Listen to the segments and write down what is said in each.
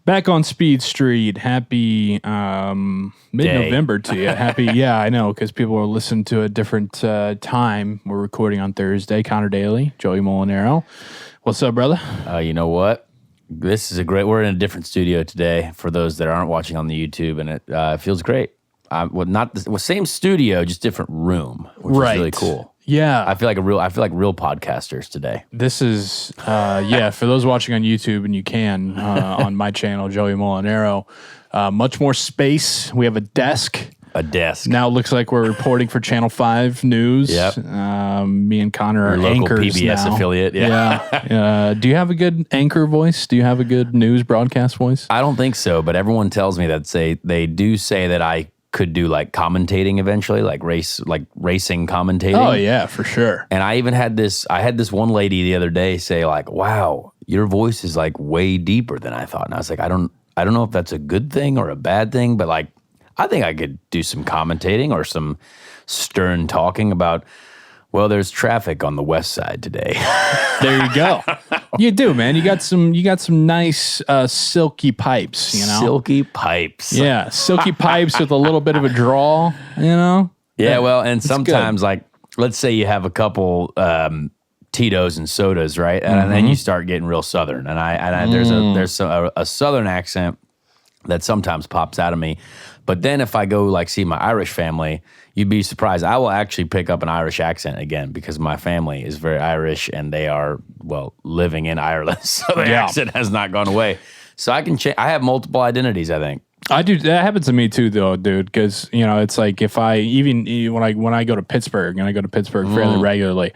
Back on Speed Street. Happy mid-November to you. Happy, yeah, I know, because people are listening to a different time. We're recording on Thursday. Conor Daly, Joey Molinaro. What's up, brother? You know what? This is we're in a different studio today for those that aren't watching on the YouTube, and it feels great. Same studio, just different room, which is really cool. Yeah, I feel like real podcasters today. This is for those watching on YouTube, and you can on my channel, Joey Molinaro. Much more space. We have a desk. Now it looks like we're reporting for Channel 5 News. Yep. Me and Conor are local anchors PBS now. affiliate. Yeah. Do you have a good anchor voice? Do you have a good news broadcast voice? I don't think so, but everyone tells me that they do say that I could do like commentating eventually, like racing commentating. Oh yeah, for sure. And I even had this one lady the other day say like, "Wow, your voice is like way deeper than I thought." And I was like, I don't know if that's a good thing or a bad thing, but like I think I could do some commentating or some stern talking about, well, there's traffic on the west side today. There you go. You do, man. You got some nice silky pipes, you know? Silky pipes. Yeah, silky pipes with a little bit of a drawl, you know? Yeah, well, and sometimes good. Like let's say you have a couple Tito's and sodas, right? And then you start getting real southern. And there's a southern accent that sometimes pops out of me. But then if I go like see my Irish family, you'd be surprised. I will actually pick up an Irish accent again because my family is very Irish and they are, well, living in Ireland. So the accent has not gone away. So I can change. I have multiple identities, I think. I do. That happens to me too, though, dude. Because it's like if I when I go to Pittsburgh, and I go to Pittsburgh fairly regularly,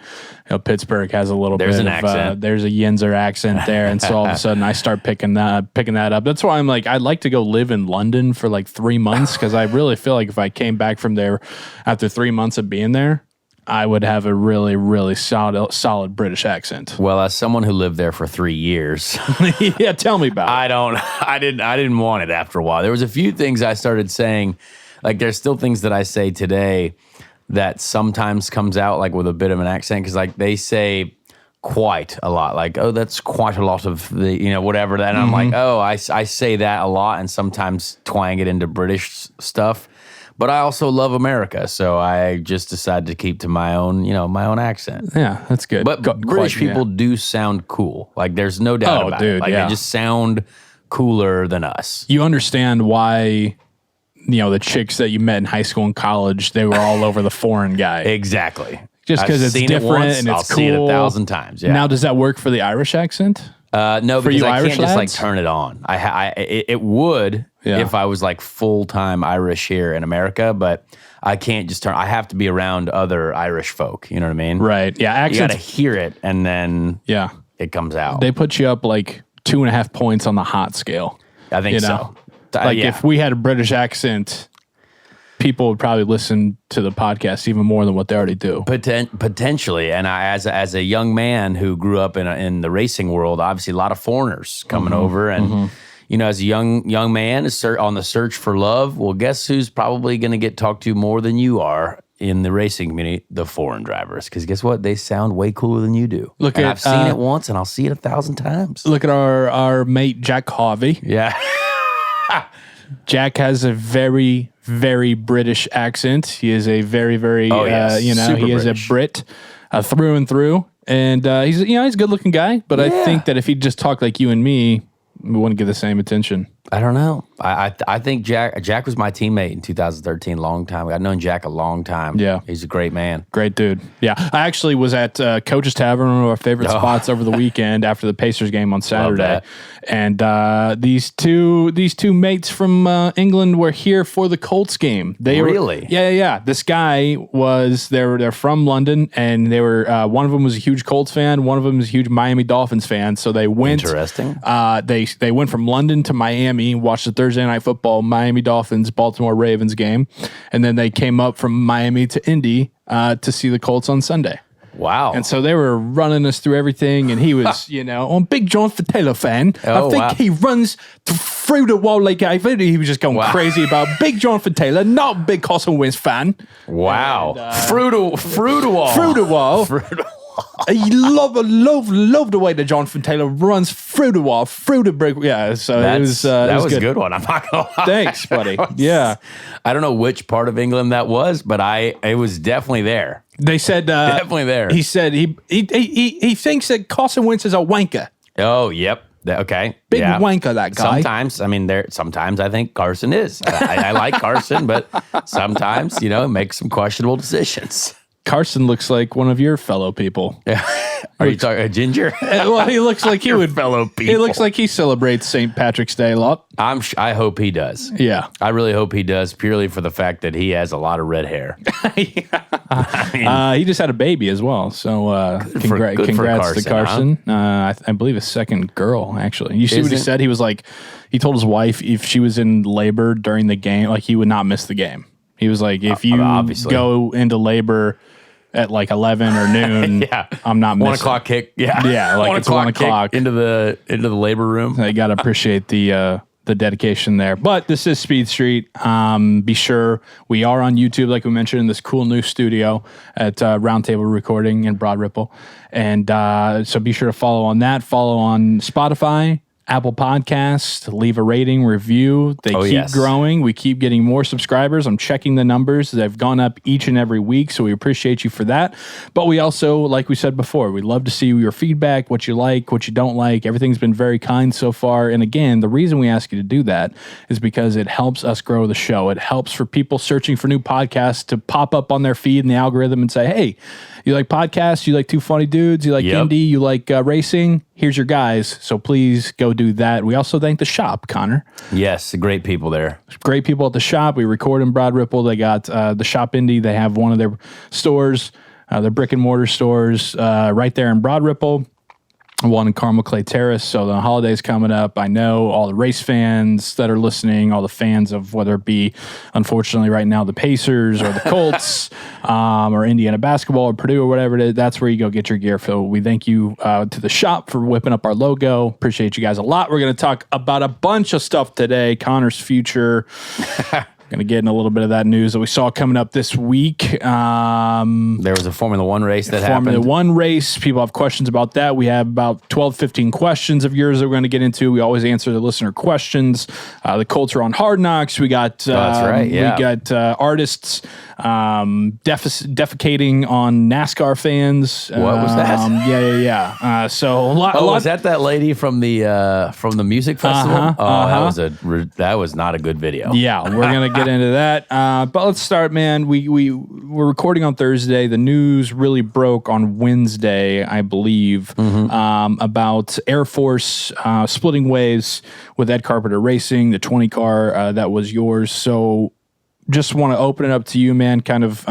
Pittsburgh has a little bit an of accent. There's a Yinzer accent there, and so all of a sudden I start picking that up. That's why I'm like I'd like to go live in London for like 3 months because I really feel like if I came back from there after 3 months of being there, I would have a really, really solid British accent. Well, as someone who lived there for 3 years, yeah, tell me about it. I didn't want it after a while. There was a few things I started saying, like there's still things that I say today that sometimes comes out like with a bit of an accent because like they say quite a lot, like oh that's quite a lot of the whatever that, and I'm like oh I say that a lot and sometimes twang it into British stuff. But I also love America, so I just decided to keep to my own accent. Yeah, that's good. But British people do sound cool. Like, there's no doubt about it. Like, they just sound cooler than us. You understand why, the chicks that you met in high school and college, they were all over the foreign guy. Exactly. Just because it's different and it's cool. I'll see it 1,000 times, yeah. Now, does that work for the Irish accent? No, because I Irish can't just lads? like turn it on. It would if I was like full-time Irish here in America, but I can't just turn. I have to be around other Irish folk. You know what I mean? Right. Yeah. You got to hear it, and then it comes out. They put you up like 2.5 points on the hot scale. I think so. Like if we had a British accent, people would probably listen to the podcast even more than what they already do. Potentially. And as a young man who grew up in the racing world, obviously a lot of foreigners coming over. And, as a young man on the search for love, well, guess who's probably going to get talked to more than you are in the racing community? The foreign drivers. Because guess what? They sound way cooler than you do. I've seen it once and I'll see it 1,000 times. Look at our mate, Jack Harvey. Yeah. Jack has a very, very British accent. He is a very, very, he is a Brit through and through. And he's a good looking guy. But I think that if he just talked like you and me, we wouldn't get the same attention. I don't know. I think Jack was my teammate in 2013, long time. I've known Jack a long time. Yeah. He's a great man. Great dude. Yeah. I actually was at Coach's Tavern, one of our favorite spots over the weekend after the Pacers game on Saturday. And these two mates from England were here for the Colts game. Really? Yeah. This guy they're from London, and they were one of them was a huge Colts fan, one of them is a huge Miami Dolphins fan. So they went. Interesting. They went from London to Miami, watched the Thursday Night Football, Miami Dolphins, Baltimore Ravens game, and then they came up from Miami to Indy to see the Colts on Sunday. Wow. And so they were running us through everything, and he was, I'm a big John Fatela fan. I think he runs through the wall like he was just going crazy about big John Fatela, not a big Carson Wentz fan. Wow. And, through the wall. Through the wall. I love the way that Jonathan Taylor runs through the wall, through the brick. Yeah, so that was a good one. I'm not gonna lie. Thanks, buddy. Yeah, I don't know which part of England that was, but it was definitely there. They said definitely there. He said he thinks that Carson Wentz is a wanker. Oh, yep. Okay. Big wanker, that guy. Sometimes I think Carson is. I like Carson, but sometimes, makes some questionable decisions. Carson looks like one of your fellow people. Are you talking a ginger? Well, he looks like he would. Fellow people. He looks like he celebrates St. Patrick's Day a lot. I hope he does. Yeah, I really hope he does. Purely for the fact that he has a lot of red hair. He just had a baby as well. So congrats to Carson. Huh? I believe a second girl. Actually, you see what he said? He was like, he told his wife if she was in labor during the game, like he would not miss the game. He was like, if you go into labor at like 11 or noon, I'm not missing. 1 o'clock kick. Yeah, like it's 1 o'clock into the labor room. I got to appreciate the dedication there. But this is Speed Street. Be sure we are on YouTube, like we mentioned, in this cool new studio at Roundtable Recording in Broad Ripple. And so be sure to follow on that. Follow on Spotify, Apple Podcasts, leave a rating, review. They keep growing. We keep getting more subscribers. I'm checking the numbers. They've gone up each and every week, so we appreciate you for that. But we also, like we said before, we'd love to see your feedback, what you like, what you don't like. Everything's been very kind so far. And again, the reason we ask you to do that is because it helps us grow the show. It helps for people searching for new podcasts to pop up on their feed in the algorithm and say, hey, you like podcasts? You like two funny dudes? You like Indy? You like racing? Here's your guys. So please go do that. We also thank the shop, Conor. Yes, great people there. Great people at the shop. We record in Broad Ripple. They got the shop Indy. They have one of their stores, their brick and mortar stores right there in Broad Ripple. One in Carmel Clay Terrace. So the holidays coming up. I know all the race fans that are listening, all the fans of whether it be, unfortunately, right now, the Pacers or the Colts or Indiana basketball or Purdue or whatever it is. That's where you go get your gear. So we thank you to the shop for whipping up our logo. Appreciate you guys a lot. We're going to talk about a bunch of stuff today. Conor's future. Going to get in a little bit of that news that we saw coming up this week. There was a Formula One race that happened. Formula One race. People have questions about that. We have about 12, 15 questions of yours that we're going to get into. We always answer the listener questions. The Colts are on Hard Knocks. We got that's right, yeah. We got artists defecating on NASCAR fans. What was that? Yeah. So a lot. Was that lady from the music festival? That was not a good video. Yeah, we're gonna get into that. But let's start, man. We're recording on Thursday. The news really broke on Wednesday, I believe, about Air Force splitting ways with Ed Carpenter Racing, the 20 car that was yours. So just want to open it up to you, man. Kind of,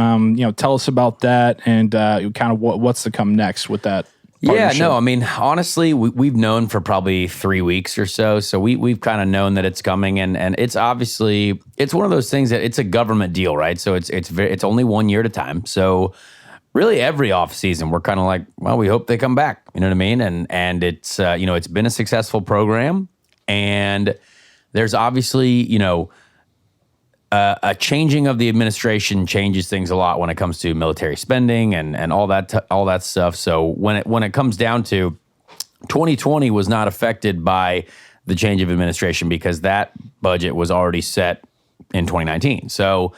tell us about that and kind of what's to come next with that. Yeah, no, I mean, honestly, we've known for probably 3 weeks or so. So we've kind of known that it's coming, and it's obviously, it's one of those things that it's a government deal, right? So it's only 1 year at a time. So really every off season, we're kind of like, well, we hope they come back. You know what I mean? And it's, it's been a successful program, and there's obviously, a changing of the administration changes things a lot when it comes to military spending and all that stuff. So when it comes down to 2020 was not affected by the change of administration because that budget was already set in 2019. So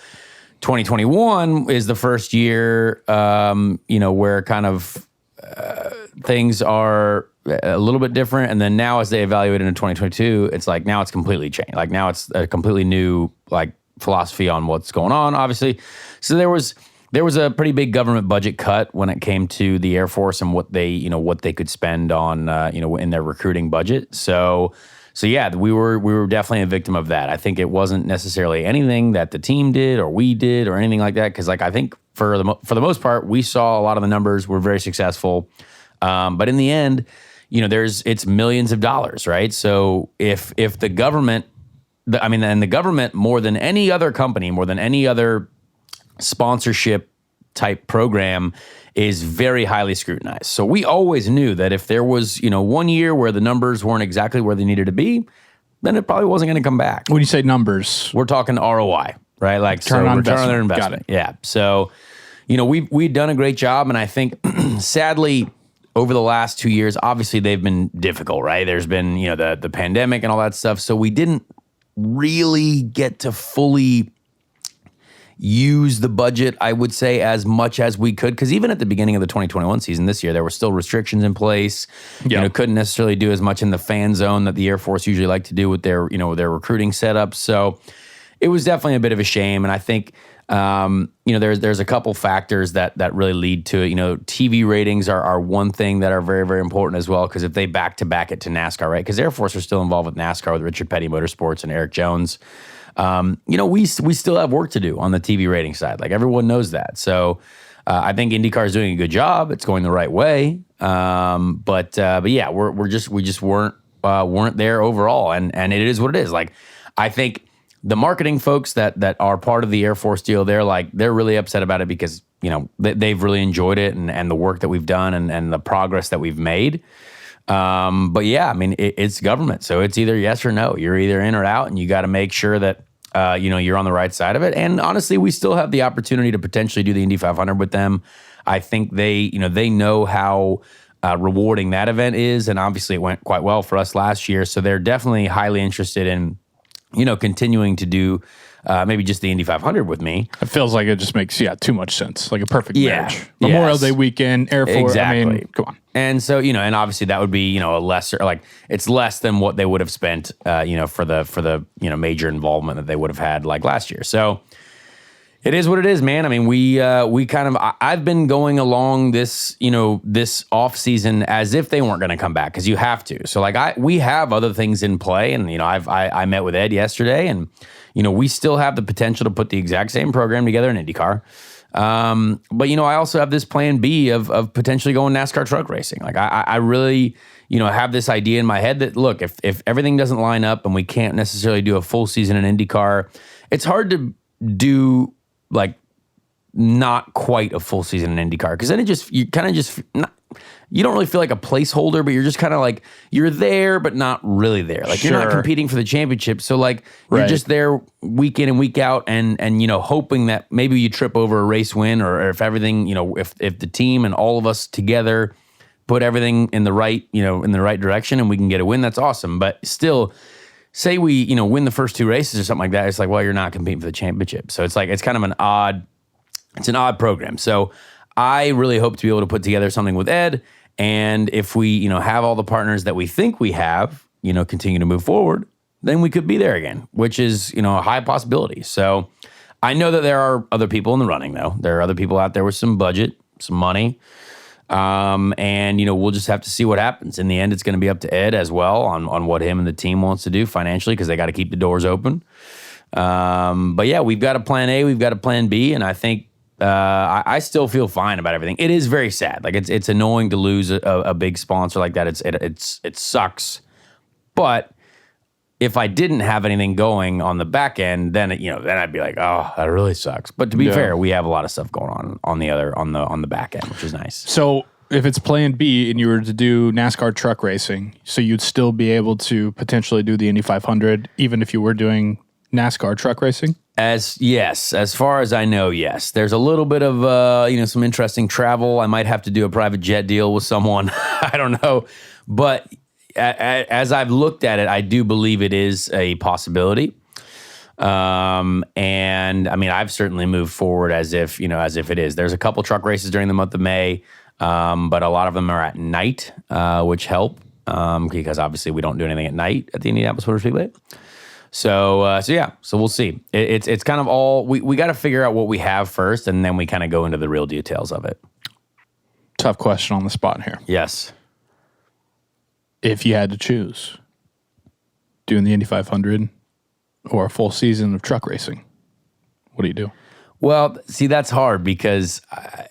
2021 is the first year, where kind of things are a little bit different. And then now as they evaluate it in 2022, it's like now it's completely changed. Like now it's a completely new philosophy on what's going on, obviously. So there was a pretty big government budget cut when it came to the Air Force and what they could spend on in their recruiting budget. So yeah, we were definitely a victim of that. I think it wasn't necessarily anything that the team did or we did or anything like that, because I think for the most part we saw a lot of the numbers were very successful, but in the end, it's millions of dollars, right? So if the government, and the government, more than any other company, more than any other sponsorship type program, is very highly scrutinized. So we always knew that if there was, 1 year where the numbers weren't exactly where they needed to be, then it probably wasn't going to come back. When you say numbers, we're talking ROI, right? Like return on their investment. Got it. Yeah. So, we've done a great job, and I think sadly, over the last 2 years, obviously they've been difficult, right? There's been, the pandemic and all that stuff. So we didn't really get to fully use the budget, I would say, as much as we could. Because even at the beginning of the 2021 season this year, there were still restrictions in place. Couldn't necessarily do as much in the fan zone that the Air Force usually like to do with their recruiting setup. So it was definitely a bit of a shame. And I think, there's a couple factors that really lead to it. TV ratings are one thing that are very, very important as well, because if they back-to-back it to NASCAR, right? Because Air Force are still involved with NASCAR with Richard Petty Motorsports and Eric Jones. We still have work to do on the TV rating side. Like, everyone knows that. So I think IndyCar is doing a good job. It's going the right way. But yeah, we just weren't there overall. And it is what it is. Like, I think the marketing folks that are part of the Air Force deal, they're really upset about it because, they've really enjoyed it and the work that we've done and the progress that we've made. But yeah, I mean, it's government. So it's either yes or no. You're either in or out, and you got to make sure that, you're on the right side of it. And honestly, we still have the opportunity to potentially do the Indy 500 with them. I think they know how rewarding that event is. And obviously it went quite well for us last year. So they're definitely highly interested in, continuing to do maybe just the Indy 500 with me. It feels like it just makes, too much sense. Like a perfect marriage. Memorial Day weekend, Air Force. Exactly. I mean, come on. And so, and obviously that would be, a lesser, like, it's less than what they would have spent, for the major involvement that they would have had like last year. So it is what it is, man. I mean, I've been going along this, this off season as if they weren't going to come back, because you have to. So like we have other things in play, and I met with Ed yesterday, and we still have the potential to put the exact same program together in IndyCar. But I also have this plan B of potentially going NASCAR truck racing. Like I really, have this idea in my head that, look, if everything doesn't line up and we can't necessarily do a full season in IndyCar, it's hard to do like not quite a full season in IndyCar, because then you don't really feel like a placeholder, but you're just kind of like, you're there, but not really there. Like You're not competing for the championship. So like you're just there week in and week out and hoping that maybe you trip over a race win, or if everything, if the team and all of us together put everything in the right, in the right direction and we can get a win, that's awesome. But still, say we, win the first two races or something like that, it's like, well, you're not competing for the championship. So it's like, it's kind of an odd program. So I really hope to be able to put together something with Ed. And if we, have all the partners that we think we have, continue to move forward, then we could be there again, which is, a high possibility. So I know that there are other people in the running, though. There are other people out there with some budget, some money. And, we'll just have to see what happens. In the end, it's going to be up to Ed as well on what him and the team wants to do financially, because they got to keep the doors open. But yeah, we've got a plan A, we've got a plan B, and I think I still feel fine about everything. It is very sad. Like it's annoying to lose a big sponsor like that. It sucks. But if I didn't have anything going on the back end, then I'd be like, oh, that really sucks. But to be fair, we have a lot of stuff going on the back end, which is nice. So if it's plan B and you were to do NASCAR truck racing, so you'd still be able to potentially do the Indy 500, even if you were doing NASCAR truck racing? As far as I know, yes. There's a little bit of some interesting travel. I might have to do a private jet deal with someone. I don't know, but as I've looked at it, I do believe it is a possibility. And I mean, I've certainly moved forward as if it is. There's a couple truck races during the month of May, but a lot of them are at night, which help because obviously we don't do anything at night at the Indianapolis Motor Speedway. So we'll see. It's kind of all we got to figure out what we have first, and then we kind of go into the real details of it. Tough question on the spot here. Yes. If you had to choose doing the Indy 500 or a full season of truck racing, what do you do? Well, see, that's hard because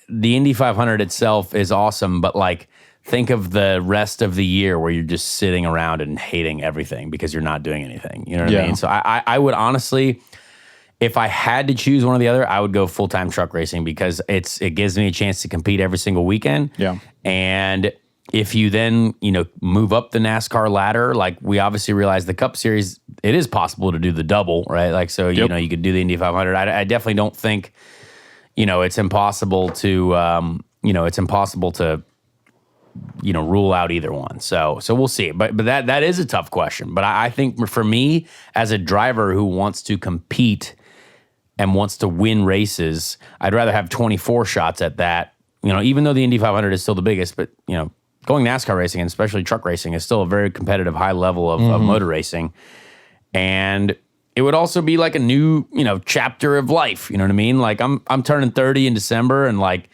the Indy 500 itself is awesome, but like think of the rest of the year where you're just sitting around and hating everything because you're not doing anything. You know what I mean? So I would honestly, if I had to choose one or the other, I would go full-time truck racing because it gives me a chance to compete every single weekend. Yeah. And if you then, move up the NASCAR ladder, like we obviously realize the Cup Series, it is possible to do the double, right? Like, so, you could do the Indy 500. I definitely don't think, it's impossible to, rule out either one. So we'll see. But that is a tough question. But I think for me, as a driver who wants to compete and wants to win races, I'd rather have 24 shots at that. Even though the Indy 500 is still the biggest, but going NASCAR racing and especially truck racing is still a very competitive, high level of motor racing. And it would also be like a new, chapter of life. You know what I mean? Like I'm turning 30 in December, and like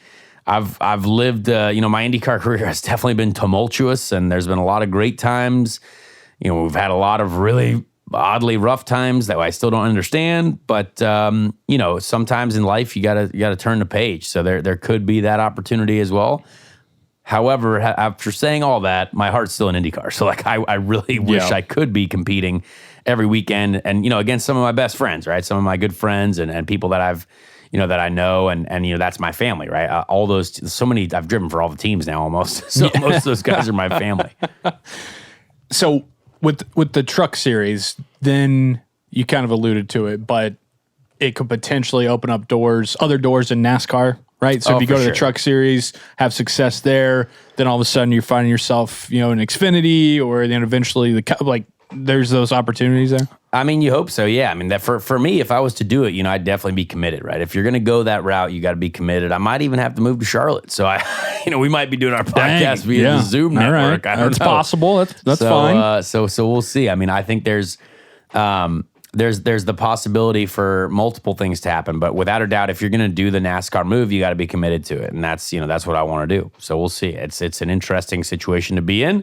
I've lived, my IndyCar career has definitely been tumultuous, and there's been a lot of great times. We've had a lot of really oddly rough times that I still don't understand. But sometimes in life you gotta turn the page. So there could be that opportunity as well. However, after saying all that, my heart's still in IndyCar. So like I really wish I could be competing every weekend, and against some of my best friends, right? Some of my good friends and people that I've that I know, and that's my family, right? All those, so many, I've driven for all the teams now almost. So most of those guys are my family. So with the truck series, then you kind of alluded to it, but it could potentially open up other doors in NASCAR, right? So if you go to the truck series, have success there, then all of a sudden you're finding yourself, in Xfinity, or then eventually there's those opportunities there. I mean, you hope so, yeah. I mean, that for me, if I was to do it, I'd definitely be committed, right? If you're going to go that route, you got to be committed. I might even have to move to Charlotte, so we might be doing our podcast via the Zoom network. Right. That's possible. That's fine. So we'll see. I mean, I think there's the possibility for multiple things to happen, but without a doubt, if you're going to do the NASCAR move, you got to be committed to it, and that's what I want to do. So we'll see. It's an interesting situation to be in.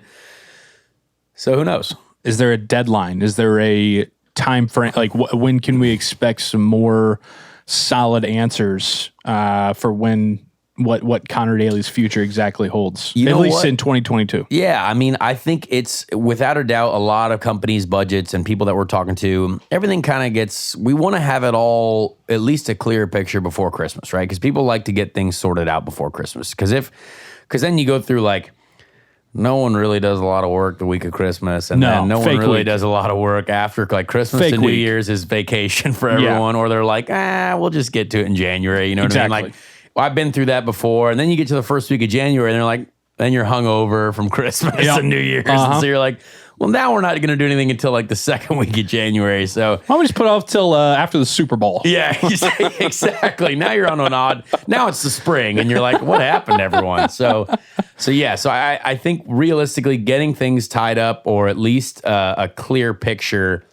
So who knows? Is there a deadline? Is there a time frame? Like, when can we expect some more solid answers for what Conor Daly's future exactly holds? At least in 2022. Yeah, I mean, I think it's without a doubt a lot of companies' budgets and people that we're talking to. Everything kind of gets. We want to have it all at least a clear picture before Christmas, right? Because people like to get things sorted out before Christmas. Because then you go through like. No one really does a lot of work the week of Christmas, and then no one really does a lot of work after like Christmas and New Year's is vacation for everyone, or they're like, we'll just get to it in January. You know what I mean? Like, I've been through that before, and then you get to the first week of January, and they're like, then you're hungover from Christmas and New Year's, and so you're like, well, now we're not going to do anything until like the second week of January. So why don't we just put it off till after the Super Bowl? Yeah, exactly. Now you're on an odd. Now it's the spring, and you're like, what happened to everyone? So I think realistically, getting things tied up, or at least a clear picture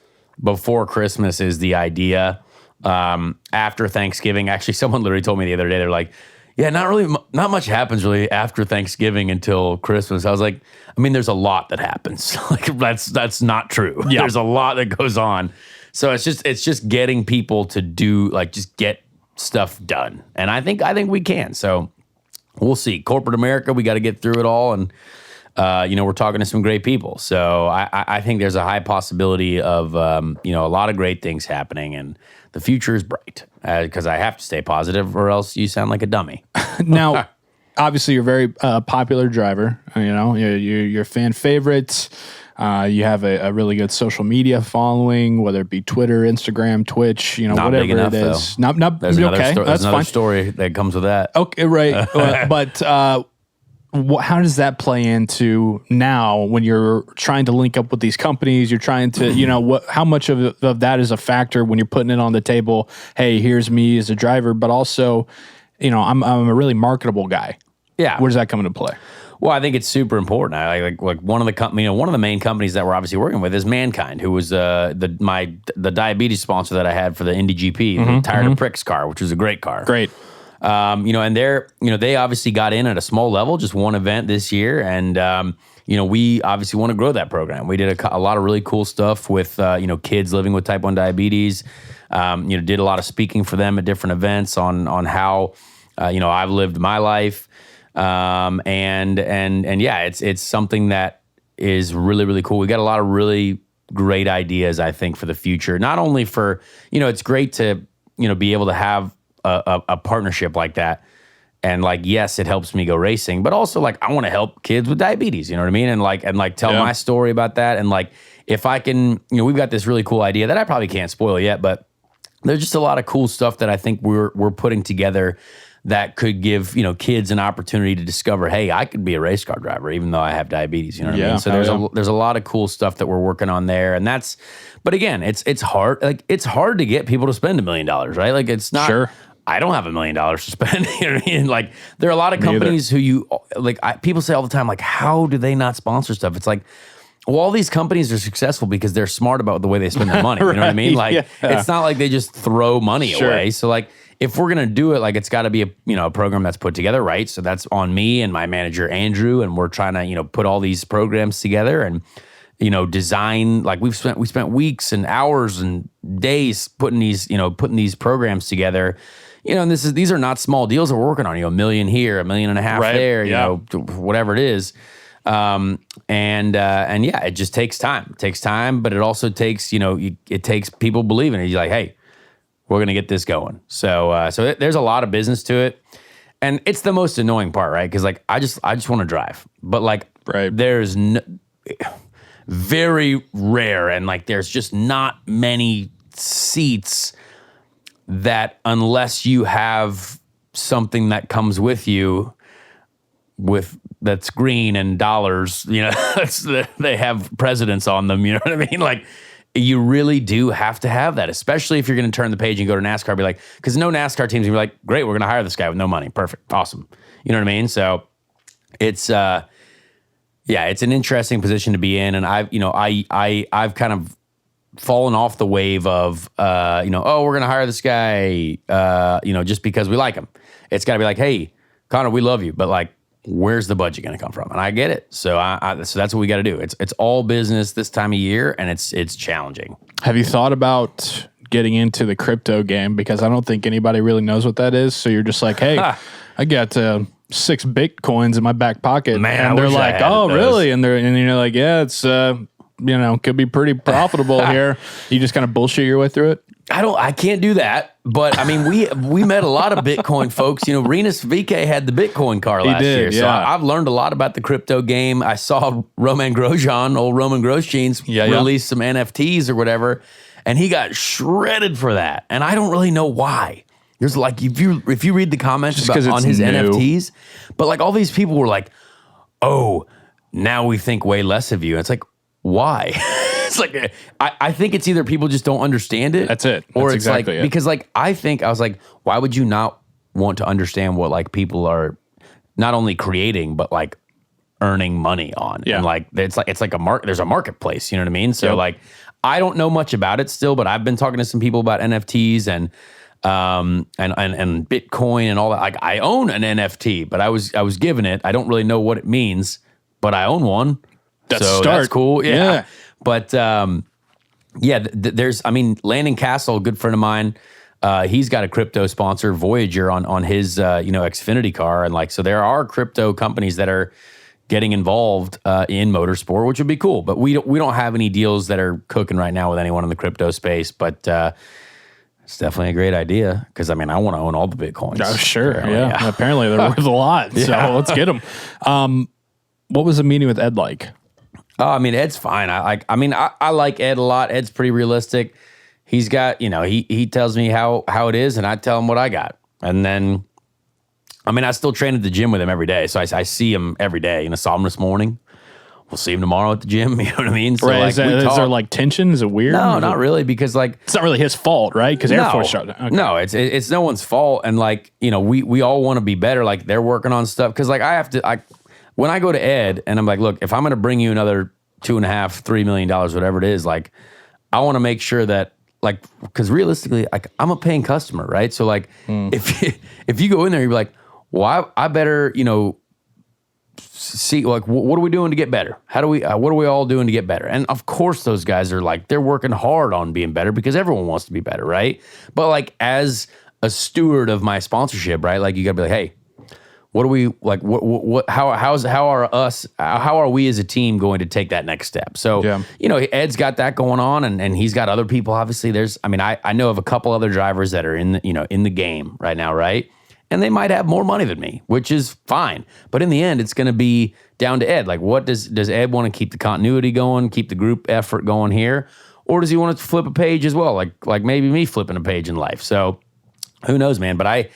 before Christmas, is the idea. After Thanksgiving, actually, someone literally told me the other day, they're like, yeah, not much happens really after Thanksgiving until Christmas. I was like, I mean, there's a lot that happens. Like that's not true. Yeah. There's a lot that goes on. So it's just getting people to do, like, just get stuff done. And I think we can. So we'll see. Corporate America, we got to get through it all. And we're talking to some great people. So I think there's a high possibility of a lot of great things happening, and the future is bright, because I have to stay positive, or else you sound like a dummy. Now, obviously, you're a very popular driver. You're fan favorites. You have a really good social media following, whether it be Twitter, Instagram, Twitch, not whatever big enough, it is. Though. Not there's another okay. There's another story that comes with that. Okay, right. But how does that play into now when you're trying to link up with these companies? You're trying to, how much of that is a factor when you're putting it on the table? Hey, here's me as a driver, but also, I'm a really marketable guy. Yeah. Where does that come into play? Well, I think it's super important. I like one of the main companies that we're obviously working with is Mankind, who was the diabetes sponsor that I had for the Indy GP, the Tired of Pricks car, which was a great car. Great. And they obviously got in at a small level, just one event this year. And, we obviously want to grow that program. We did a lot of really cool stuff with, kids living with type 1 diabetes. Did a lot of speaking for them at different events on how, I've lived my life. It's something that is really, really cool. We got a lot of really great ideas, I think, for the future. Not only for, it's great to, be able to have a partnership like that. And like, yes, it helps me go racing, but also like, I want to help kids with diabetes, you know what I mean? And tell my story about that. And like, if I can, we've got this really cool idea that I probably can't spoil yet, but there's just a lot of cool stuff that I think we're putting together that could give, kids an opportunity to discover, hey, I could be a race car driver even though I have diabetes. You know what I mean? So there's a lot of cool stuff that we're working on there, and but again, it's hard. Like, it's hard to get people to spend $1 million, right? Like, it's not. Sure. I don't have $1 million to spend. You know what I mean? Like, there are a lot of companies who people say all the time, like, how do they not sponsor stuff? It's like, well, all these companies are successful because they're smart about the way they spend their money. You know what I mean? Like, it's not like they just throw money away. So, like, if we're gonna do it, like, it's got to be a program that's put together, right? So that's on me and my manager Andrew, and we're trying to put all these programs together and design. Like, we spent weeks and hours and days putting these programs together. And these are not small deals that we're working on. $1 million here, $1.5 million there. Whatever it is. It just takes time. It takes time, but it also takes it takes people believing it. You're like, hey, we're going to get this going. So there's a lot of business to it, and it's the most annoying part, right? Because, like, I just want to drive, but, like, there's very rare, and, like, there's just not many seats that, unless you have something that comes with you that's green and dollars, they have presidents on them. You know what I mean? Like, you really do have to have that, especially if you're going to turn the page and go to NASCAR. Be like, because no NASCAR team's gonna be like, great, we're going to hire this guy with no money. Perfect, awesome. You know what I mean? So it's it's an interesting position to be in, and I've kind of fallen off the wave of we're going to hire this guy, just because we like him. It's got to be like, hey, Conor, we love you, but, like, where's the budget going to come from? And I get it. So so that's what we got to do. It's all business this time of year, and it's challenging. Have you thought about getting into the crypto game? Because I don't think anybody really knows what that is. So you're just like, hey, I got 6 Bitcoins in my back pocket. Man, and they're like, oh, really? And you're like, yeah, it's could be pretty profitable here. You just kind of bullshit your way through it. I can't do that, but I mean, we met a lot of Bitcoin folks. Renus VK had the Bitcoin car last year. So I've learned a lot about the crypto game. I saw Roman Grosjean, old Roman Grosjeans, release some NFTs or whatever, and he got shredded for that. And I don't really know why. There's, like, if you read the comments on his NFTs, but, like, all these people were like, oh, now we think way less of you. And it's like, why? It's like, I think it's either people just don't understand it. That's it. Or That's it's exactly like, it. because, like, I was like, why would you not want to understand what, like, people are not only creating, but, like, earning money on? Yeah. And, like, there's a marketplace, you know what I mean? So, like, I don't know much about it still, but I've been talking to some people about NFTs and Bitcoin and all that. Like, I own an NFT, but I was given it. I don't really know what it means, but I own one. That's cool. Yeah. But there's, Landon Castle, a good friend of mine, he's got a crypto sponsor, Voyager, on his Xfinity car, and, like, so there are crypto companies that are getting involved in motorsport, which would be cool. But we don't have any deals that are cooking right now with anyone in the crypto space. But it's definitely a great idea because, I want to own all the Bitcoins. Oh, sure. Yeah. Apparently they're worth a lot. So let's get them. What was the meeting with Ed like? Oh, Ed's fine. I like Ed a lot. Ed's pretty realistic. He's got, he tells me how it is, and I tell him what I got. And then, I still train at the gym with him every day. So I see him every day. Saw him this morning. We'll see him tomorrow at the gym. You know what I mean? So, right. Like, is there, like, tension? Is it weird? No, not really, because, like, it's not really his fault, right? Because Air Force shut down. Okay. No, it's no one's fault. And, like, we all want to be better. Like, they're working on stuff. Because, like, when I go to Ed and I'm like, look, if I'm going to bring you another $2.5-3 million, whatever it is, like, I want to make sure that, like, because realistically, like, I'm a paying customer, right? So, like, if you go in there, you'd be like, well, I better, see, like, what are we doing to get better? What are we all doing to get better? And of course, those guys are like, they're working hard on being better because everyone wants to be better, right? But, like, as a steward of my sponsorship, right? Like, you got to be like, hey, what are we, like, how are we as a team going to take that next step? So, Ed's got that going on, and he's got other people. Obviously, I know of a couple other drivers that are in the game right now, right? And they might have more money than me, which is fine. But in the end, it's going to be down to Ed. Like, what does Ed want to keep the continuity going, keep the group effort going here? Or does he want to flip a page as well? Like maybe me flipping a page in life. So who knows, man? But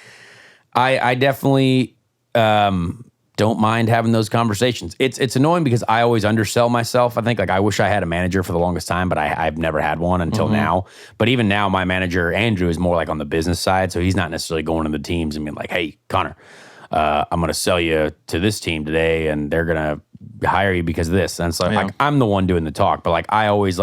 I definitely don't mind having those conversations. It's annoying because I always undersell myself. I think like I wish I had a manager for the longest time, but I've never had one until now. But even now, my manager, Andrew, is more like on the business side. So he's not necessarily going to the teams and being like, hey, Conor, I'm going to sell you to this team today and they're going to hire you because of this. And so like, I'm the one doing the talk, but like I always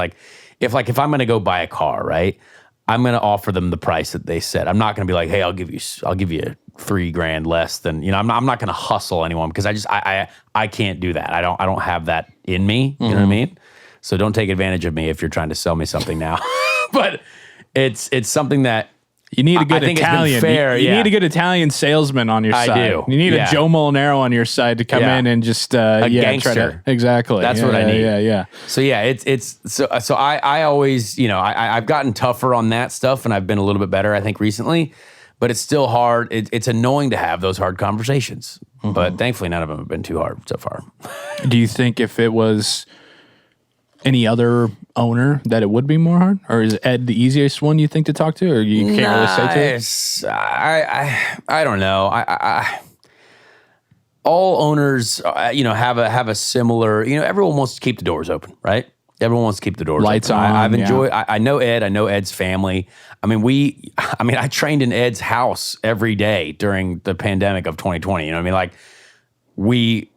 if I'm going to go buy a car, right, I'm going to offer them the price that they said. I'm not going to be like, hey, I'll give you $3,000 less than, I'm not going to hustle anyone because I can't do that. I don't have that in me. You know what I mean? So don't take advantage of me if you're trying to sell me something now. But it's something that you need a good Italian. Fair, you need a good Italian salesman on your side. I do. You need a Joe Molinaro on your side to come in and just a gangster. Exactly. That's what I need. Yeah. So so I always I've gotten tougher on that stuff and I've been a little bit better I think recently, but it's still hard. It's annoying to have those hard conversations, but thankfully none of them have been too hard so far. Do you think if it was any other owner that it would be more hard, or is Ed the easiest one you think to talk to, or you can't really say to? I don't know. All owners, have a similar. Everyone wants to keep the doors open, right? Everyone wants to keep the doors lights open. on. I've enjoyed. I know Ed. I know Ed's family. I mean, I trained in Ed's house every day during the pandemic of 2020. You know what I mean?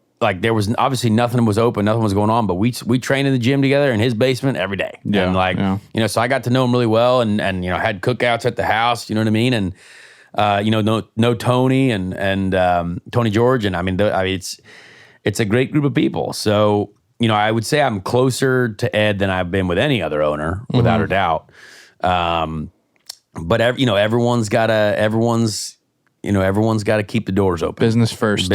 There was obviously nothing was open, nothing was going on, but we trained in the gym together in his basement every day. Yeah, and so I got to know him really well and had cookouts at the house, you know what I mean? And, no Tony and Tony George. And it's a great group of people. So, I would say I'm closer to Ed than I've been with any other owner, without a doubt. But everyone's got to keep the doors open. Business first,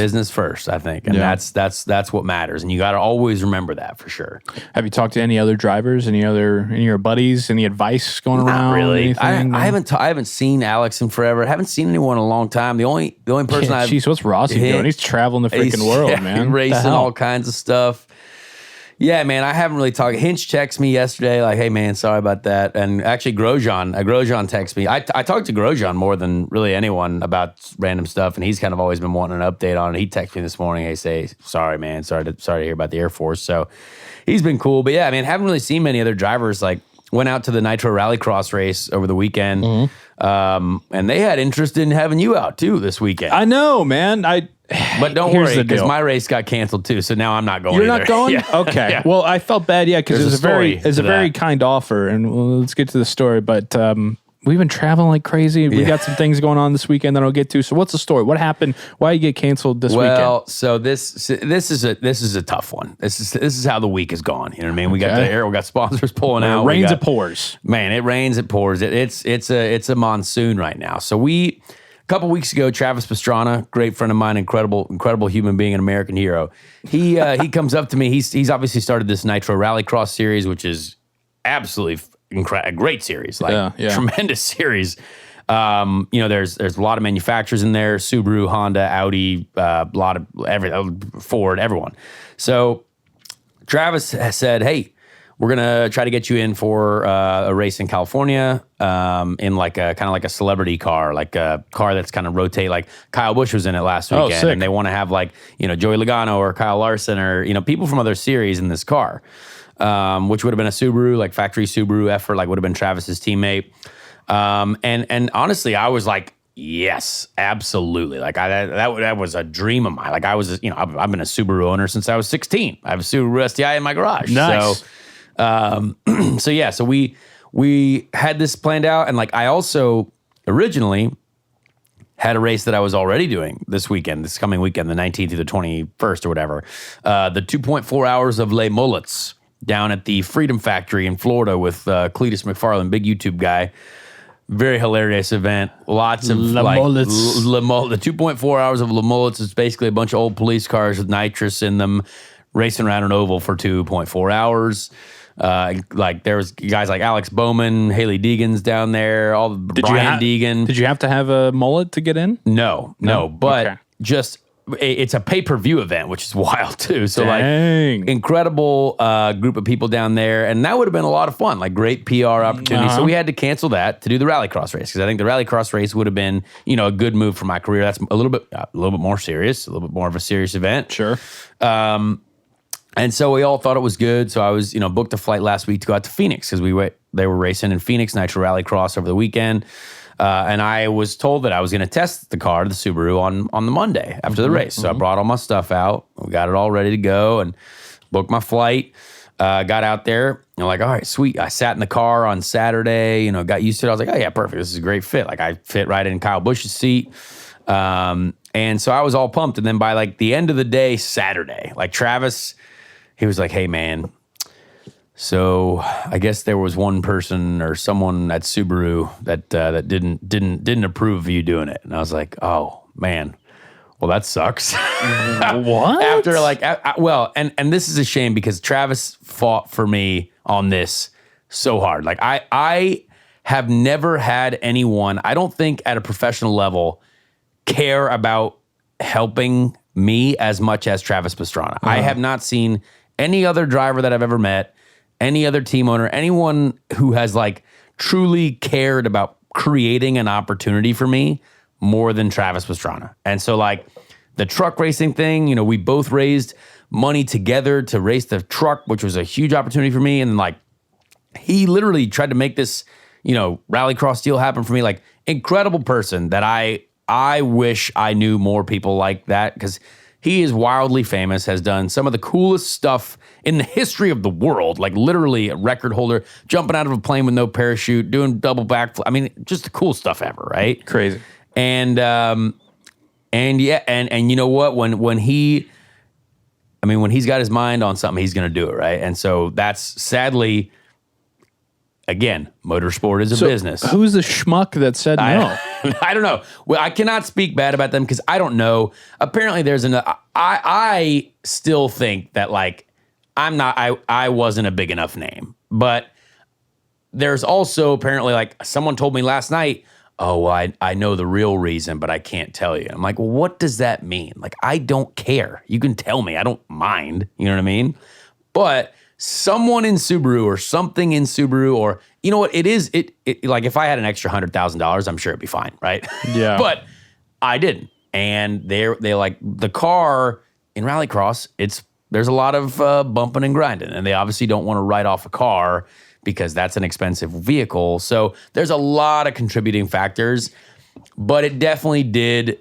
I think. And that's what matters. And you got to always remember that for sure. Have you talked to any other drivers, any of your buddies, any advice going around? Not really. I haven't seen Alex in forever. I haven't seen anyone in a long time. The only person what's Rossi doing? He's traveling the freaking world, man. Racing all kinds of stuff. Yeah, man, I haven't really talked. Hinch texted me yesterday, like, hey, man, sorry about that. And actually, Grosjean texted me. I talked to Grosjean more than really anyone about random stuff, and he's kind of always been wanting an update on it. He texted me this morning. He say, sorry, man, sorry to hear about the Air Force. So he's been cool. But yeah, I mean, haven't really seen many other drivers. Like, went out to the Nitro Rallycross race over the weekend, and they had interest in having you out, too, this weekend. I know, man. But don't worry, because my race got canceled too, so now I'm not going. You're either. not going? Yeah. Okay. Yeah. Well, I felt bad, because it's a very kind offer, and let's get to the story. But we've been traveling like crazy. We got some things going on this weekend that I'll get to. So what's the story? What happened? Why you get canceled this weekend? Well, so this is a tough one. This is how the week has gone. You know what I mean? We got sponsors pulling out. It rains, it pours. Man, it rains, it pours. It's a monsoon right now. So a couple weeks ago, Travis Pastrana, great friend of mine, incredible human being, an American hero. He comes up to me. He's obviously started this Nitro Rallycross series, which is absolutely a great series, tremendous series. There's a lot of manufacturers in there: Subaru, Honda, Audi, a lot of Ford, everyone. So Travis has said, "Hey, we're gonna try to get you in for a race in California, in like a kind of like a celebrity car, like a car that's kind of rotate. Like Kyle Busch was in it last weekend, and they want to have like Joey Logano or Kyle Larson or people from other series in this car, which would have been a Subaru, like factory Subaru effort, like would have been Travis's teammate. And honestly, I was like, yes, absolutely. Like that was a dream of mine. Like I was, I've been a Subaru owner since I was 16. I have a Subaru STI in my garage. Nice. So we had this planned out, and like I also originally had a race that I was already doing this coming weekend, the 19th through the 21st or whatever, the 2.4 hours of Les Mullets down at the Freedom Factory in Florida with Cletus McFarland, big YouTube guy. Very hilarious event. Lots of the 2.4 hours of Les Mullets is basically a bunch of old police cars with nitrous in them racing around an oval for 2.4 hours. Like there was guys like Alex Bowman, Haley Deegan's down there, Brian Deegan. Did you have to have a mullet to get in? No, but just it's a pay-per-view event, which is wild too. So Dang. like incredible group of people down there. And that would have been a lot of fun, like great PR opportunity. So we had to cancel that to do the Rallycross race because I think the Rallycross race would have been, a good move for my career. That's a little bit more serious, a little bit more of a serious event. Sure. And so we all thought it was good. So I was, booked a flight last week to go out to Phoenix because they were racing in Phoenix, Nitro Rallycross over the weekend. And I was told that I was going to test the car, the Subaru, on the Monday after the race. So I brought all my stuff out. We got it all ready to go and booked my flight. Got out there. I'm like, all right, sweet. I sat in the car on Saturday, got used to it. I was like, oh, yeah, perfect. This is a great fit. Like I fit right in Kyle Busch's seat. And so I was all pumped. And then by like the end of the day, Saturday, like Travis, he was like, hey, man, so I guess there was one person or someone at Subaru that didn't approve of you doing it. And I was like, oh, man, well, that sucks. What? After like, and this is a shame because Travis fought for me on this so hard. Like I have never had anyone, I don't think at a professional level, care about helping me as much as Travis Pastrana. I have not seen any other driver that I've ever met, any other team owner, anyone who has like truly cared about creating an opportunity for me more than Travis Pastrana. And so like the truck racing thing, we both raised money together to race the truck, which was a huge opportunity for me. And like he literally tried to make this, Rallycross deal happen for me. Like incredible person that I wish I knew more people like that because he is wildly famous, has done some of the coolest stuff in the history of the world, like literally a record holder, jumping out of a plane with no parachute, doing double backflip. I mean, just the cool stuff ever, right? Crazy. And yeah, and you know what? When he's got his mind on something, he's going to do it, right? And so that's sadly, again, motorsport is a business. Who's the schmuck that said no? I don't know. Well, I cannot speak bad about them because I don't know. Apparently, I still think that like I wasn't a big enough name, but there's also apparently like someone told me last night, oh, well, I know the real reason, but I can't tell you. I'm like, well, what does that mean? Like, I don't care. You can tell me. I don't mind. You know what I mean? But someone in Subaru or something in Subaru or, you know what, it like if I had an extra $100,000, I'm sure it'd be fine, right? Yeah. But I didn't. And they like the car in Rallycross, there's a lot of bumping and grinding, and they obviously don't want to write off a car because that's an expensive vehicle. So there's a lot of contributing factors, but it definitely did.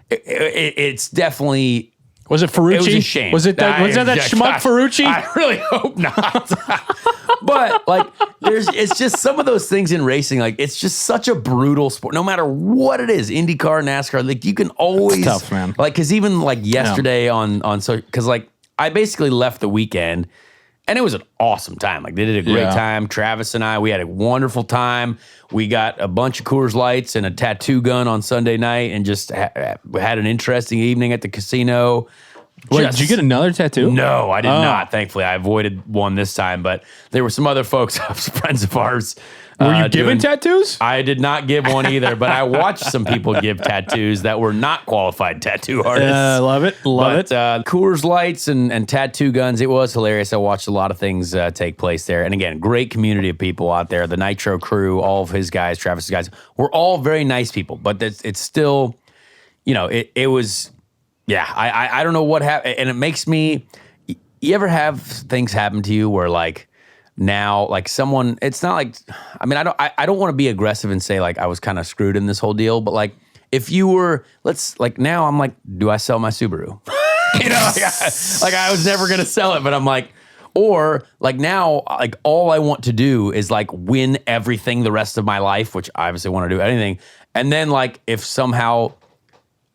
It's definitely. Was it Ferrucci? It was a shame. Was that schmuck Ferrucci? I really hope not. But like, it's just some of those things in racing. Like, it's just such a brutal sport. No matter what it is, IndyCar, NASCAR. Like, you can always it's tough, man. Like, because even like yesterday because like I basically left the weekend. And it was an awesome time. Like, they did a great time. Travis and I, we had a wonderful time. We got a bunch of Coors Lights and a tattoo gun on Sunday night and just had an interesting evening at the casino. Wait, did you get another tattoo? No, I did not. Thankfully, I avoided one this time. But there were some other folks, friends of ours. Were you giving tattoos? I did not give one either, but I watched some people give tattoos that were not qualified tattoo artists. Love it. Coors Lights and tattoo guns, it was hilarious. I watched a lot of things take place there. And again, great community of people out there. The Nitro crew, all of his guys, Travis's guys, were all very nice people. But it's still, it was, I don't know what happened. And it makes me, you ever have things happen to you where like, now, like someone, it's not like, I mean, I don't want to be aggressive and say like I was kind of screwed in this whole deal, but like if you were, now I'm like, do I sell my Subaru? Like I was never going to sell it, but I'm like, or like now, like all I want to do is like win everything the rest of my life, which I obviously want to do anything. And then like if somehow,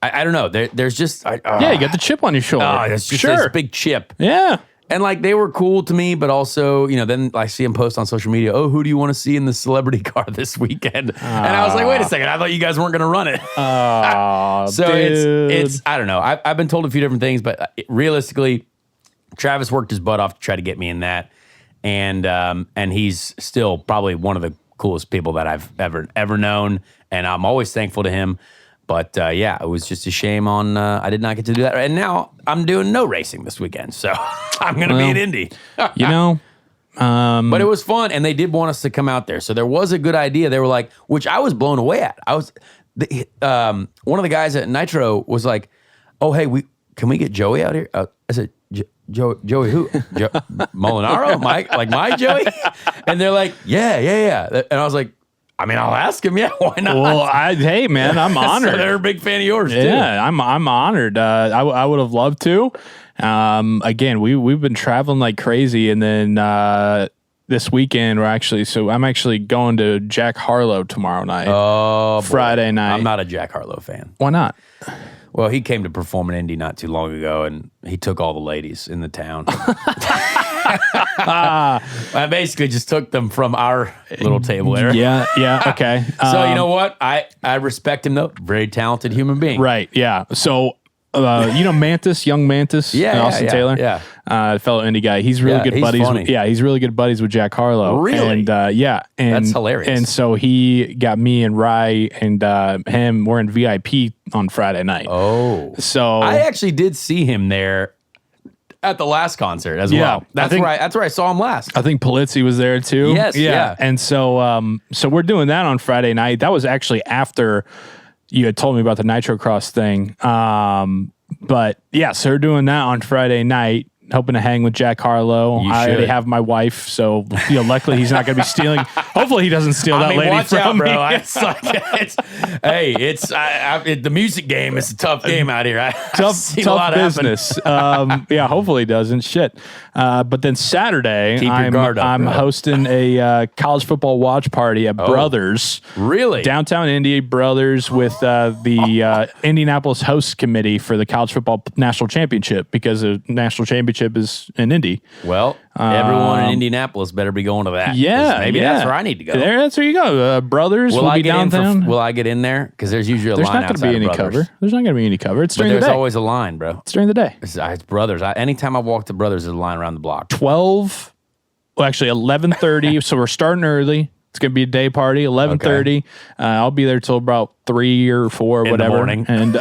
I don't know, there's just. You got the chip on your shoulder. It's just this big chip. Yeah. And like they were cool to me, but also, then I see them post on social media, oh, who do you want to see in the celebrity car this weekend? And I was like, wait a second, I thought you guys weren't going to run it. So dude. it's I don't know. I've been told a few different things, but realistically, Travis worked his butt off to try to get me in that. And he's still probably one of the coolest people that I've ever known. And I'm always thankful to him. But yeah, it was just a shame I did not get to do that. And now I'm doing no racing this weekend. So I'm going to be at Indy. But it was fun. And they did want us to come out there. So there was a good idea. They were like, which I was blown away at. One of the guys at Nitro was like, oh, hey, can we get Joey out here? I said, Joey who? Molinaro? My Joey? And they're like, yeah. And I was like, I mean, I'll ask him. Yeah, why not? Well, hey, man, I'm honored. So they're a big fan of yours, too. Yeah, I'm honored. I would have loved to. Again, we've been traveling like crazy, and then this weekend I'm actually going to Jack Harlow tomorrow night. Oh, Friday night. I'm not a Jack Harlow fan. Why not? Well, he came to perform in Indy not too long ago, and he took all the ladies in the town. I basically just took them from our little table area. Yeah, okay. So you know what? I respect him, though. Very talented human being. Right, yeah. So, Mantis, young Mantis, Austin Taylor? Yeah. Fellow Indy guy. He's really good buddies. He's really good buddies with Jack Harlow. Really? And that's hilarious. And so he got me and Rye and him. We're in VIP on Friday night. Oh. So I actually did see him there at the last concert as well. That's where I saw him last. I think Polizzi was there too. Yes. Yeah. And so we're doing that on Friday night. That was actually after you had told me about the Nitro Cross thing. But yeah, so we're doing that on Friday night, hoping to hang with Jack Harlow. I already have my wife, so luckily he's not going to be stealing. Hopefully he doesn't steal that lady watch from out, me. Bro. The music game is a tough game out here. Tough business. Hopefully he doesn't. Shit. But then Saturday, I'm hosting a college football watch party at Brothers. Really? Downtown Indy, Brothers, with the Indianapolis host committee for the college football national championship, because the national championship is in Indy. Well, everyone in Indianapolis better be going to that. Yeah, maybe that's where I need to go. That's where you go. Brothers will be downtown. Will I get in there? Because there's usually a line outside of Brothers. There's not going to be any cover. It's during the day. There's always a line, bro. It's during the day. It's Brothers. Anytime I walk to Brothers, there's a line around the block. 11:30. So we're starting early. It's going to be a day party, 11:30. I'll be there till about 3 or 4, whatever. In the morning. And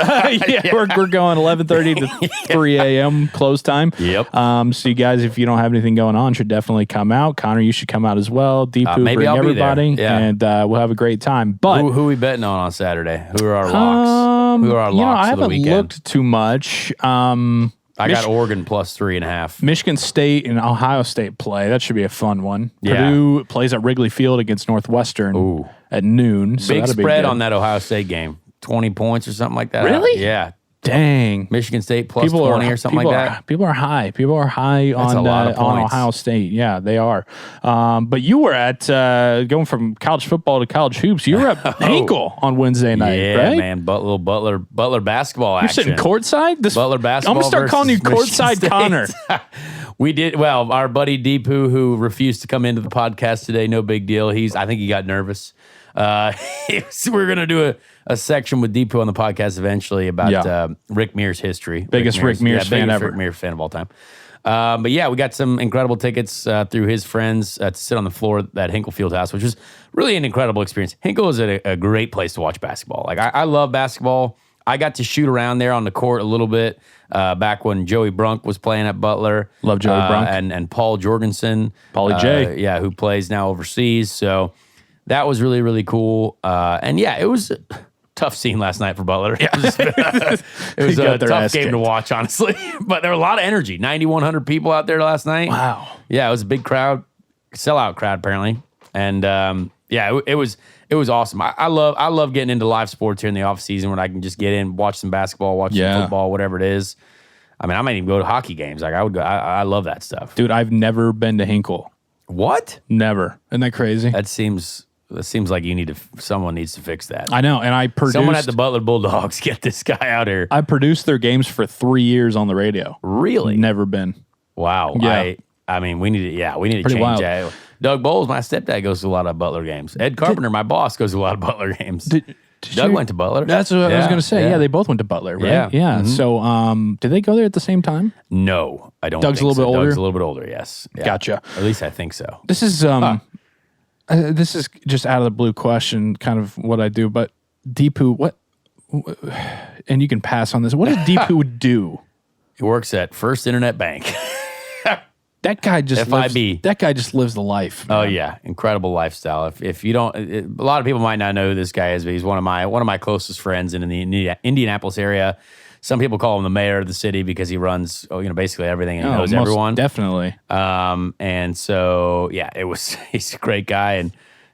we're going 11:30 to 3 a.m. close time. Yep. So you guys, if you don't have anything going on, should definitely come out. Conor, you should come out as well. Deepu, maybe bring I'll everybody. Be there. Yeah. And we'll have a great time. But who are we betting on Saturday? Who are our locks? Who are our locks for the weekend? I haven't looked too much. I got Oregon plus 3.5. Michigan State and Ohio State play. That should be a fun one. Yeah. Purdue plays at Wrigley Field against Northwestern at noon. So big spread on that Ohio State game. 20 points or something like that. Really? Yeah. Dang. Michigan State plus 20 or something like that. People are high. People are high on Ohio State. Yeah, they are. But you were at, going from college football to college hoops, you were at Hinkle on Wednesday night, right? Yeah, man. Butler basketball action. You're sitting courtside? Butler basketball. I'm going to start calling you courtside Conor. We did. Well, our buddy Deepu, who refused to come into the podcast today, no big deal. I think he got nervous. We're going to do a section with Deepu on the podcast eventually about Rick Mears' history. Biggest Rick Mears fan ever. Rick Mears fan of all time. But yeah, we got some incredible tickets through his friends to sit on the floor at Hinkle Fieldhouse, which was really an incredible experience. Hinkle is a great place to watch basketball. Like I love basketball. I got to shoot around there on the court a little bit back when Joey Brunk was playing at Butler. Love Joey Brunk. And Paul Jorgensen. Paulie J. Who plays now overseas. So that was really, really cool. And yeah, it was a tough scene last night for Butler. Yeah. It was a tough game to watch, honestly. But there were a lot of energy. 9,100 people out there last night. Wow. Yeah, it was a big crowd. Sellout crowd, apparently. And it was awesome. I love getting into live sports here in the off season when I can just get in, watch some basketball, watch some football, whatever it is. I mean, I might even go to hockey games. Like I would go. I love that stuff. Dude, I've never been to Hinkle. What? Never. Isn't that crazy? That seems like someone needs to fix that. I know, and I produced... Someone at the Butler Bulldogs, get this guy out here. I produced their games for 3 years on the radio. Really? Never been. Wow. Yeah. I mean, we need to change that. Doug Bowles, my stepdad, goes to a lot of Butler games. Ed Carpenter, my boss, goes to a lot of Butler games. Doug went to Butler. That's what I was going to say. Yeah, they both went to Butler, right? Yeah. Mm-hmm. So, did they go there at the same time? No, I don't. Doug's think a little bit older. Doug's a little bit older. Yes. Yeah. Gotcha. At least I think so. This is this is just out of the blue question, kind of what I do. But Deepu, and you can pass on this. What does Deepu do? He works at First Internet Bank. That guy just FIB. That guy just lives the life. Man. Oh yeah, incredible lifestyle. If you don't, a lot of people might not know who this guy is, but he's one of my closest friends in the Indianapolis area. Some people call him the mayor of the city because he runs, basically everything and he knows everyone. Definitely. And so yeah, he's a great guy and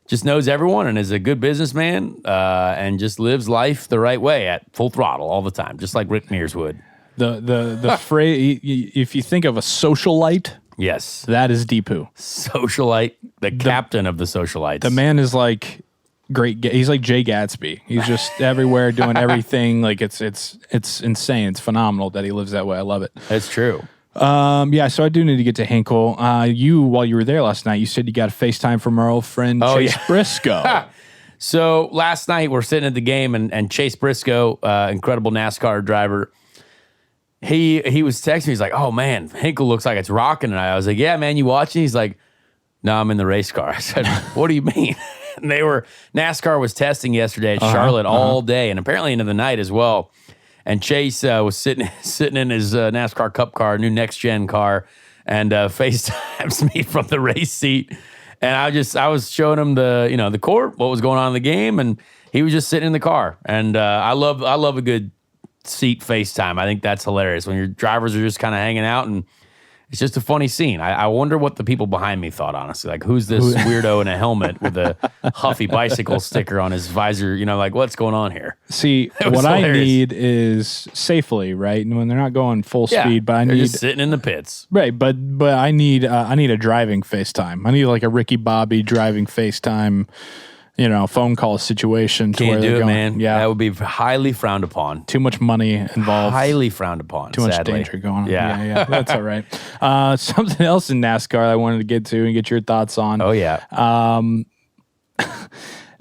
just knows everyone and is a good businessman and just lives life the right way at full throttle all the time, just like Rick Mears would. The phrase, if you think of a socialite. Yes. That is Deepu. Socialite, the captain of the socialites. The man is like great. He's like Jay Gatsby. He's just everywhere doing everything. Like it's insane. It's phenomenal that he lives that way. I love it. That's true. Yeah, so I do need to get to Hinkle. While you were there last night, you said you got a FaceTime from our old friend Chase Briscoe. So last night we're sitting at the game and Chase Briscoe, incredible NASCAR driver, He was texting me. He's like, "Oh man, Hinkle looks like it's rocking." And I was like, "Yeah, man, you watching?" He's like, "No, I'm in the race car." I said, "What do you mean?" And NASCAR was testing yesterday at Charlotte all day and apparently into the night as well. And Chase was sitting in his NASCAR Cup car, new next gen car, and FaceTimes me from the race seat. And I was showing him the court, what was going on in the game, and he was just sitting in the car. And I love a good seat FaceTime. I think that's hilarious when your drivers are just kind of hanging out and it's just a funny scene. I wonder what the people behind me thought, honestly. Like, who's this weirdo in a helmet with a Huffy bicycle sticker on his visor? Like, what's going on here? See, what hilarious. I need is safely, right? And when they're not going full speed, but I need just sitting in the pits, right? But I need a driving FaceTime. I need like a Ricky Bobby driving FaceTime. Phone call situation. Can't do it, man. Yeah. That would be highly frowned upon. Too much money involved. Highly frowned upon. Too much sadly. danger going on. Yeah. That's all right. Something else in NASCAR I wanted to get to and get your thoughts on. Oh, yeah.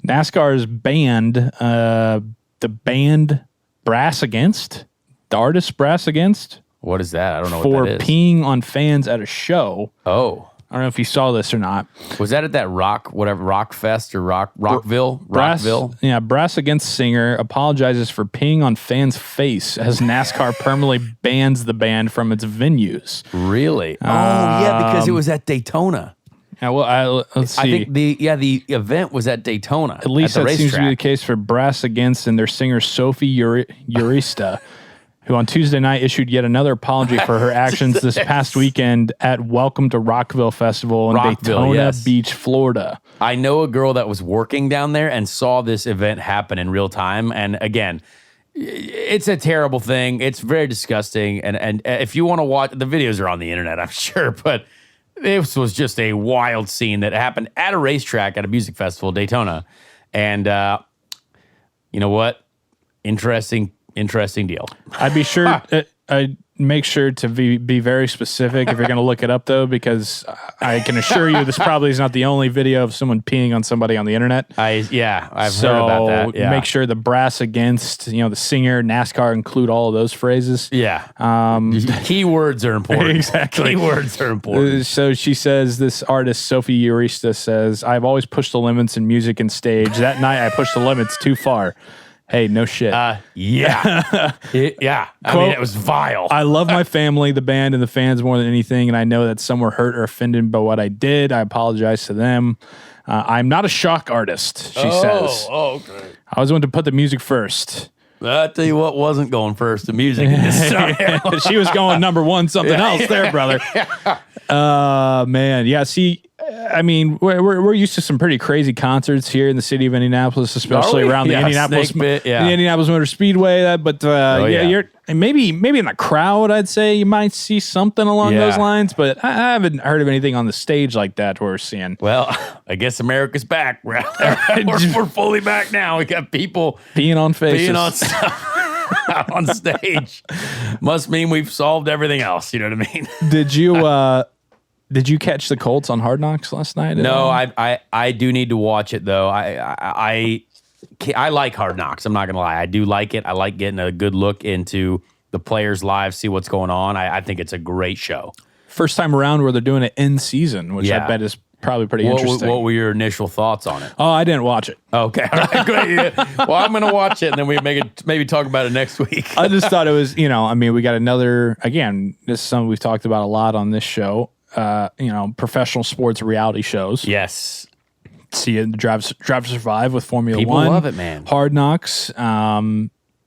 NASCAR's banned the band Brass Against, the artist Brass Against. What is that? I don't know what that is. For peeing on fans at a show. Oh. I don't know if you saw this or not. Was that at that Rock Fest or Rockville? Rockville? Yeah, Brass Against singer apologizes for peeing on fans' face as NASCAR permanently bans the band from its venues. Really? Because it was at Daytona. Yeah, well, let's see. I think the event was at Daytona. At least that seems to be the case for Brass Against and their singer Sophie Urista, who on Tuesday night issued yet another apology for her actions this past weekend at Welcome to Rockville Festival in Daytona Beach, Florida. I know a girl that was working down there and saw this event happen in real time. And again, it's a terrible thing. It's very disgusting. And if you want to watch, the videos are on the internet, I'm sure. But this was just a wild scene that happened at a racetrack at a music festival, Daytona. And you know what? Interesting deal. I'd be sure. I'd make sure to be very specific if you're going to look it up, though, because I can assure you this probably is not the only video of someone peeing on somebody on the internet. I've heard about that. Yeah. Make sure the Brass Against, the singer, NASCAR include all of those phrases. Yeah. Keywords are important. Exactly. Keywords are important. So she says, this artist, Sophie Urista, says, "I've always pushed the limits in music and stage. That night I pushed the limits too far." Hey, no shit. Yeah. Yeah. I mean, it was vile. "I love my family, the band, and the fans more than anything, and I know that some were hurt or offended by what I did. I apologize to them. I'm not a shock artist," she says. Oh, okay. "I was going to put the music first." I'll tell you what wasn't going first, the music in this scenario. She was going number one, something else there, brother. Man. Yeah, see, I mean, we're used to some pretty crazy concerts here in the city of Indianapolis, especially around the Indianapolis Motor Speedway. But you're maybe in the crowd, I'd say you might see something along those lines. But I haven't heard of anything on the stage like that we're seeing. Well, I guess America's back. We're fully back now. We got people peeing on faces, peeing on stuff on stage. Must mean we've solved everything else. You know what I mean? Did you catch the Colts on Hard Knocks last night? No, I do need to watch it though. I like Hard Knocks. I'm not gonna lie. I do like it. I like getting a good look into the players' lives, see what's going on. I think it's a great show. First time around where they're doing it in season, which I bet is probably pretty interesting. What were your initial thoughts on it? Oh, I didn't watch it. Okay, all right, great. Yeah. Well, I'm going to watch it, and then we maybe talk about it next week. I just thought it was, we got another, again, this is something we've talked about a lot on this show, professional sports reality shows. Yes. See it, Drive to Survive with Formula People 1. People love it, man. Hard Knocks.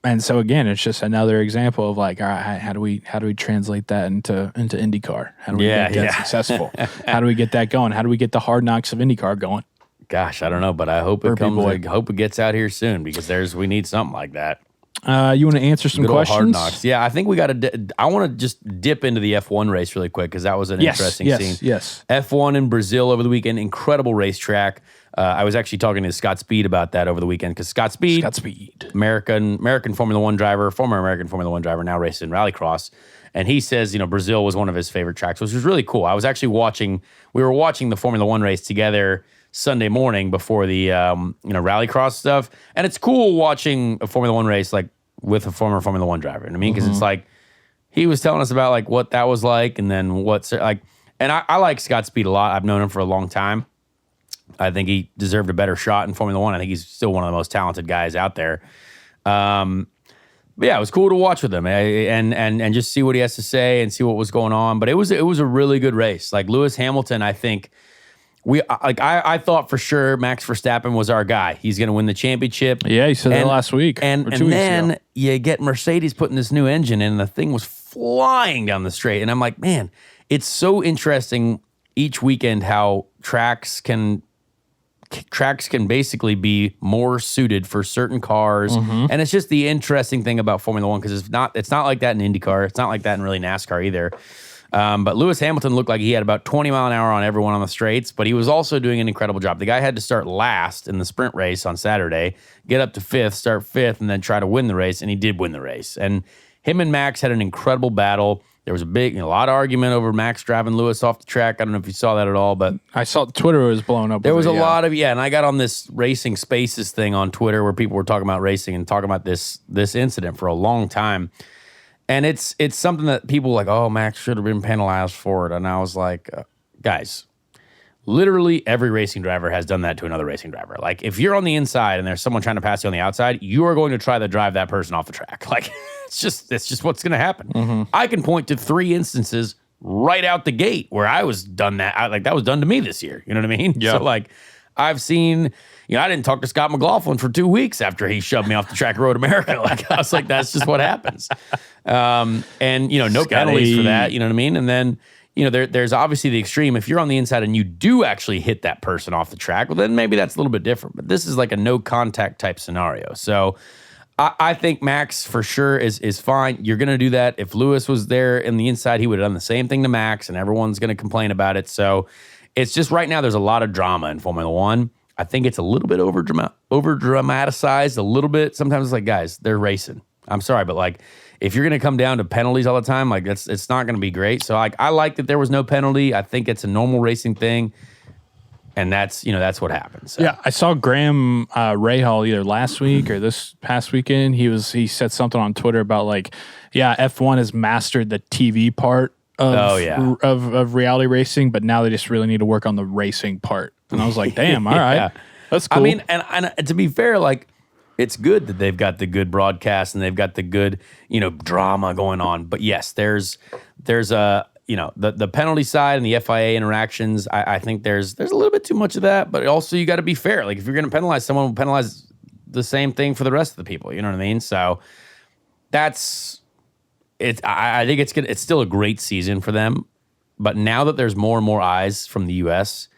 And so again, it's just another example of like, all right, how do we translate that into IndyCar? How do we get that successful? How do we get that going? How do we get the Hard Knocks of IndyCar going? Gosh, I don't know, but I hope it comes. I hope it gets out here soon because we need something like that. You want to answer some questions? Hard Knocks. Yeah, I think we got to. I want to just dip into the F1 race really quick because that was an interesting scene. Yes. F1 in Brazil over the weekend, incredible racetrack. I was actually talking to Scott Speed about that over the weekend because Scott Speed, American Formula One driver, former American Formula One driver, now racing Rallycross, and he says Brazil was one of his favorite tracks, which was really cool. I was actually we were watching the Formula One race together Sunday morning before the Rallycross stuff, and it's cool watching a Formula One race like with a former Formula One driver. You know what I mean? Because it's like he was telling us about like what that was like, and then what's like. And I like Scott Speed a lot. I've known him for a long time. I think he deserved a better shot in Formula One. I think he's still one of the most talented guys out there. But yeah, it was cool to watch with him and just see what he has to say and see what was going on. But it was a really good race. Like Lewis Hamilton, I think I thought for sure Max Verstappen was our guy. He's going to win the championship. Yeah, you said that last week and then you get Mercedes putting this new engine in, and the thing was flying down the straight. And I'm like, man, it's so interesting each weekend how tracks can basically be more suited for certain cars. And it's just the interesting thing about Formula One because it's not like that in IndyCar. It's not like that in really NASCAR either. But Lewis Hamilton looked like he had about 20 mile an hour on everyone on the straights, but he was also doing an incredible job. The guy had to start last in the sprint race on Saturday, get up to fifth, start fifth, and then try to win the race, and he did win the race. And him and Max had an incredible battle. There was a lot of argument over Max driving Lewis off the track. I don't know if you saw that at all, but I saw Twitter was blown up. There was a lot of, and I got on this Racing Spaces thing on Twitter where people were talking about racing and talking about this incident for a long time. And it's something that people were like, oh, Max should have been penalized for it. And I was like, guys, literally every racing driver has done that to another racing driver. Like if you're on the inside and there's someone trying to pass you on the outside, you are going to try to drive that person off the track. Like it's just what's going to happen. I can point to 3 instances right out the gate where I was done that. That was done to me this year. You know what I mean? Yeah. So like I've seen, I didn't talk to Scott McLaughlin for 2 weeks after he shoved me off the track of Road America. Like I was like, that's just what happens. No penalties for that. You know what I mean? And then, there's obviously the extreme. If you're on the inside and you do actually hit that person off the track, well, then maybe that's a little bit different. But this is like a no contact type scenario. So I think Max for sure is fine. You're going to do that. If Lewis was there in the inside, he would have done the same thing to Max, and everyone's going to complain about it. So it's just right now there's a lot of drama in Formula One. I think it's a little bit over dramatized a little bit. Sometimes it's like, guys, they're racing. I'm sorry, but like if you're going to come down to penalties all the time, like it's not going to be great. So like I like that there was no penalty. I think it's a normal racing thing. And that's what happens. So. Yeah, I saw Graham Rahal either last week or this past weekend. He said something on Twitter about like, F1 has mastered the TV part of reality racing, but now they just really need to work on the racing part. And I was like, damn, all right. That's cool. I mean, and to be fair, like it's good that they've got the good broadcast and they've got the good, drama going on. But yes, there's a the penalty side and the FIA interactions, I think there's a little bit too much of that, but also you got to be fair. Like if you're going to penalize someone, will penalize the same thing for the rest of the people. You know what I mean? So that's it. I think it's still a great season for them, but now that there's more and more eyes from the U.S.,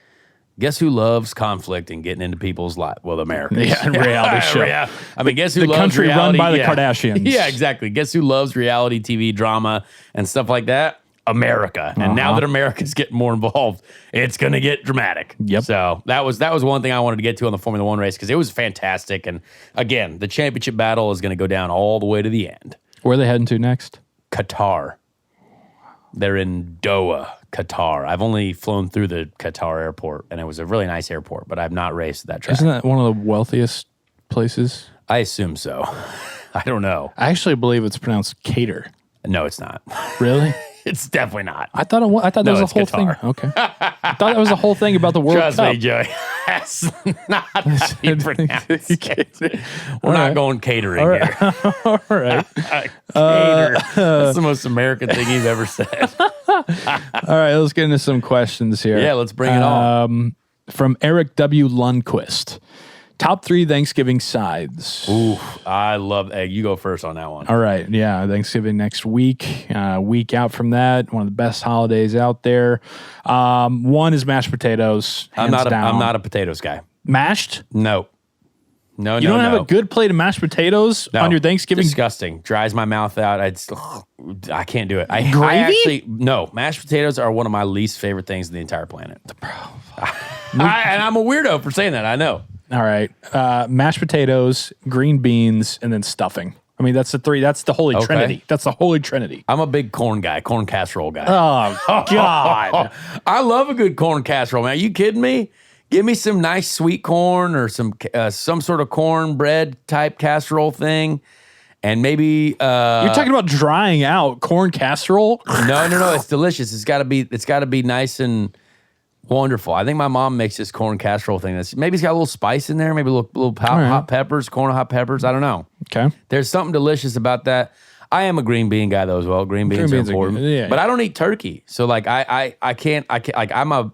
guess who loves conflict and getting into people's lives? Well, Americans. Yeah, reality show. Yeah. I mean, guess who the loves country reality? run by the Kardashians. Yeah, exactly. Guess who loves reality TV drama and stuff like that? America. And now that America's getting more involved, it's going to get dramatic. Yep. So that was one thing I wanted to get to on the Formula One race because it was fantastic. And again, the championship battle is going to go down all the way to the end. Where are they heading to next? Qatar. They're in Doha, Qatar. I've only flown through the Qatar airport, and it was a really nice airport, but I've not raced that track. Isn't that one of the wealthiest places? I assume so. I don't know. I actually believe it's pronounced Cater. No, it's not. Really? It's definitely not. I thought that was a whole thing. Okay. I thought that was a whole thing about the World Cup. Trust me, Joey. That's not how you pronounce it. We're not going catering here. All right. Cater. That's the most American thing you've ever said. All right, let's get into some questions here. Yeah, let's bring it on. From Eric W. Lundquist. Top 3 Thanksgiving sides. Ooh, I love egg. You go first on that one. All right. Yeah. Thanksgiving next week. Week out from that. One of the best holidays out there. One is mashed potatoes. I'm not a potatoes guy. Mashed? No. You don't have a good plate of mashed potatoes on your Thanksgiving? Disgusting. Dries my mouth out. I can't do it. Gravy? No. Mashed potatoes are one of my least favorite things on the entire planet. And I'm a weirdo for saying that. I know. All right. Mashed potatoes, green beans, and then stuffing. I mean, that's the 3. That's the Holy Trinity. That's the Holy Trinity. I'm a big corn guy, corn casserole guy. Oh, God. I love a good corn casserole, man. Are you kidding me? Give me some nice sweet corn or some sort of cornbread type casserole thing. And maybe you're talking about drying out corn casserole? No. It's delicious. It's got to be nice and wonderful. I think my mom makes this corn casserole thing. Maybe it's got a little spice in there. Maybe a little hot peppers, corn hot peppers. I don't know. Okay. There's something delicious about that. I am a green bean guy though as well. Green beans are important. Yeah. But I don't eat turkey, so like I can't like I'm a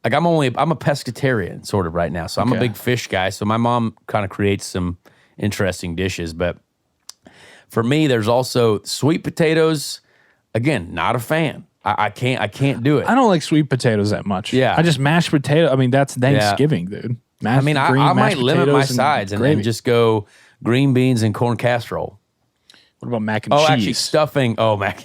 pescatarian sort of right now. So I'm a big fish guy. So my mom kind of creates some interesting dishes. But for me, there's also sweet potatoes. Again, not a fan. I can't do it. I don't like sweet potatoes that much. Yeah. I just mashed potato. I mean, that's Thanksgiving, dude. I might limit my sides and then just go green beans and corn casserole. What about mac and cheese? Oh, actually, stuffing. Oh, mac.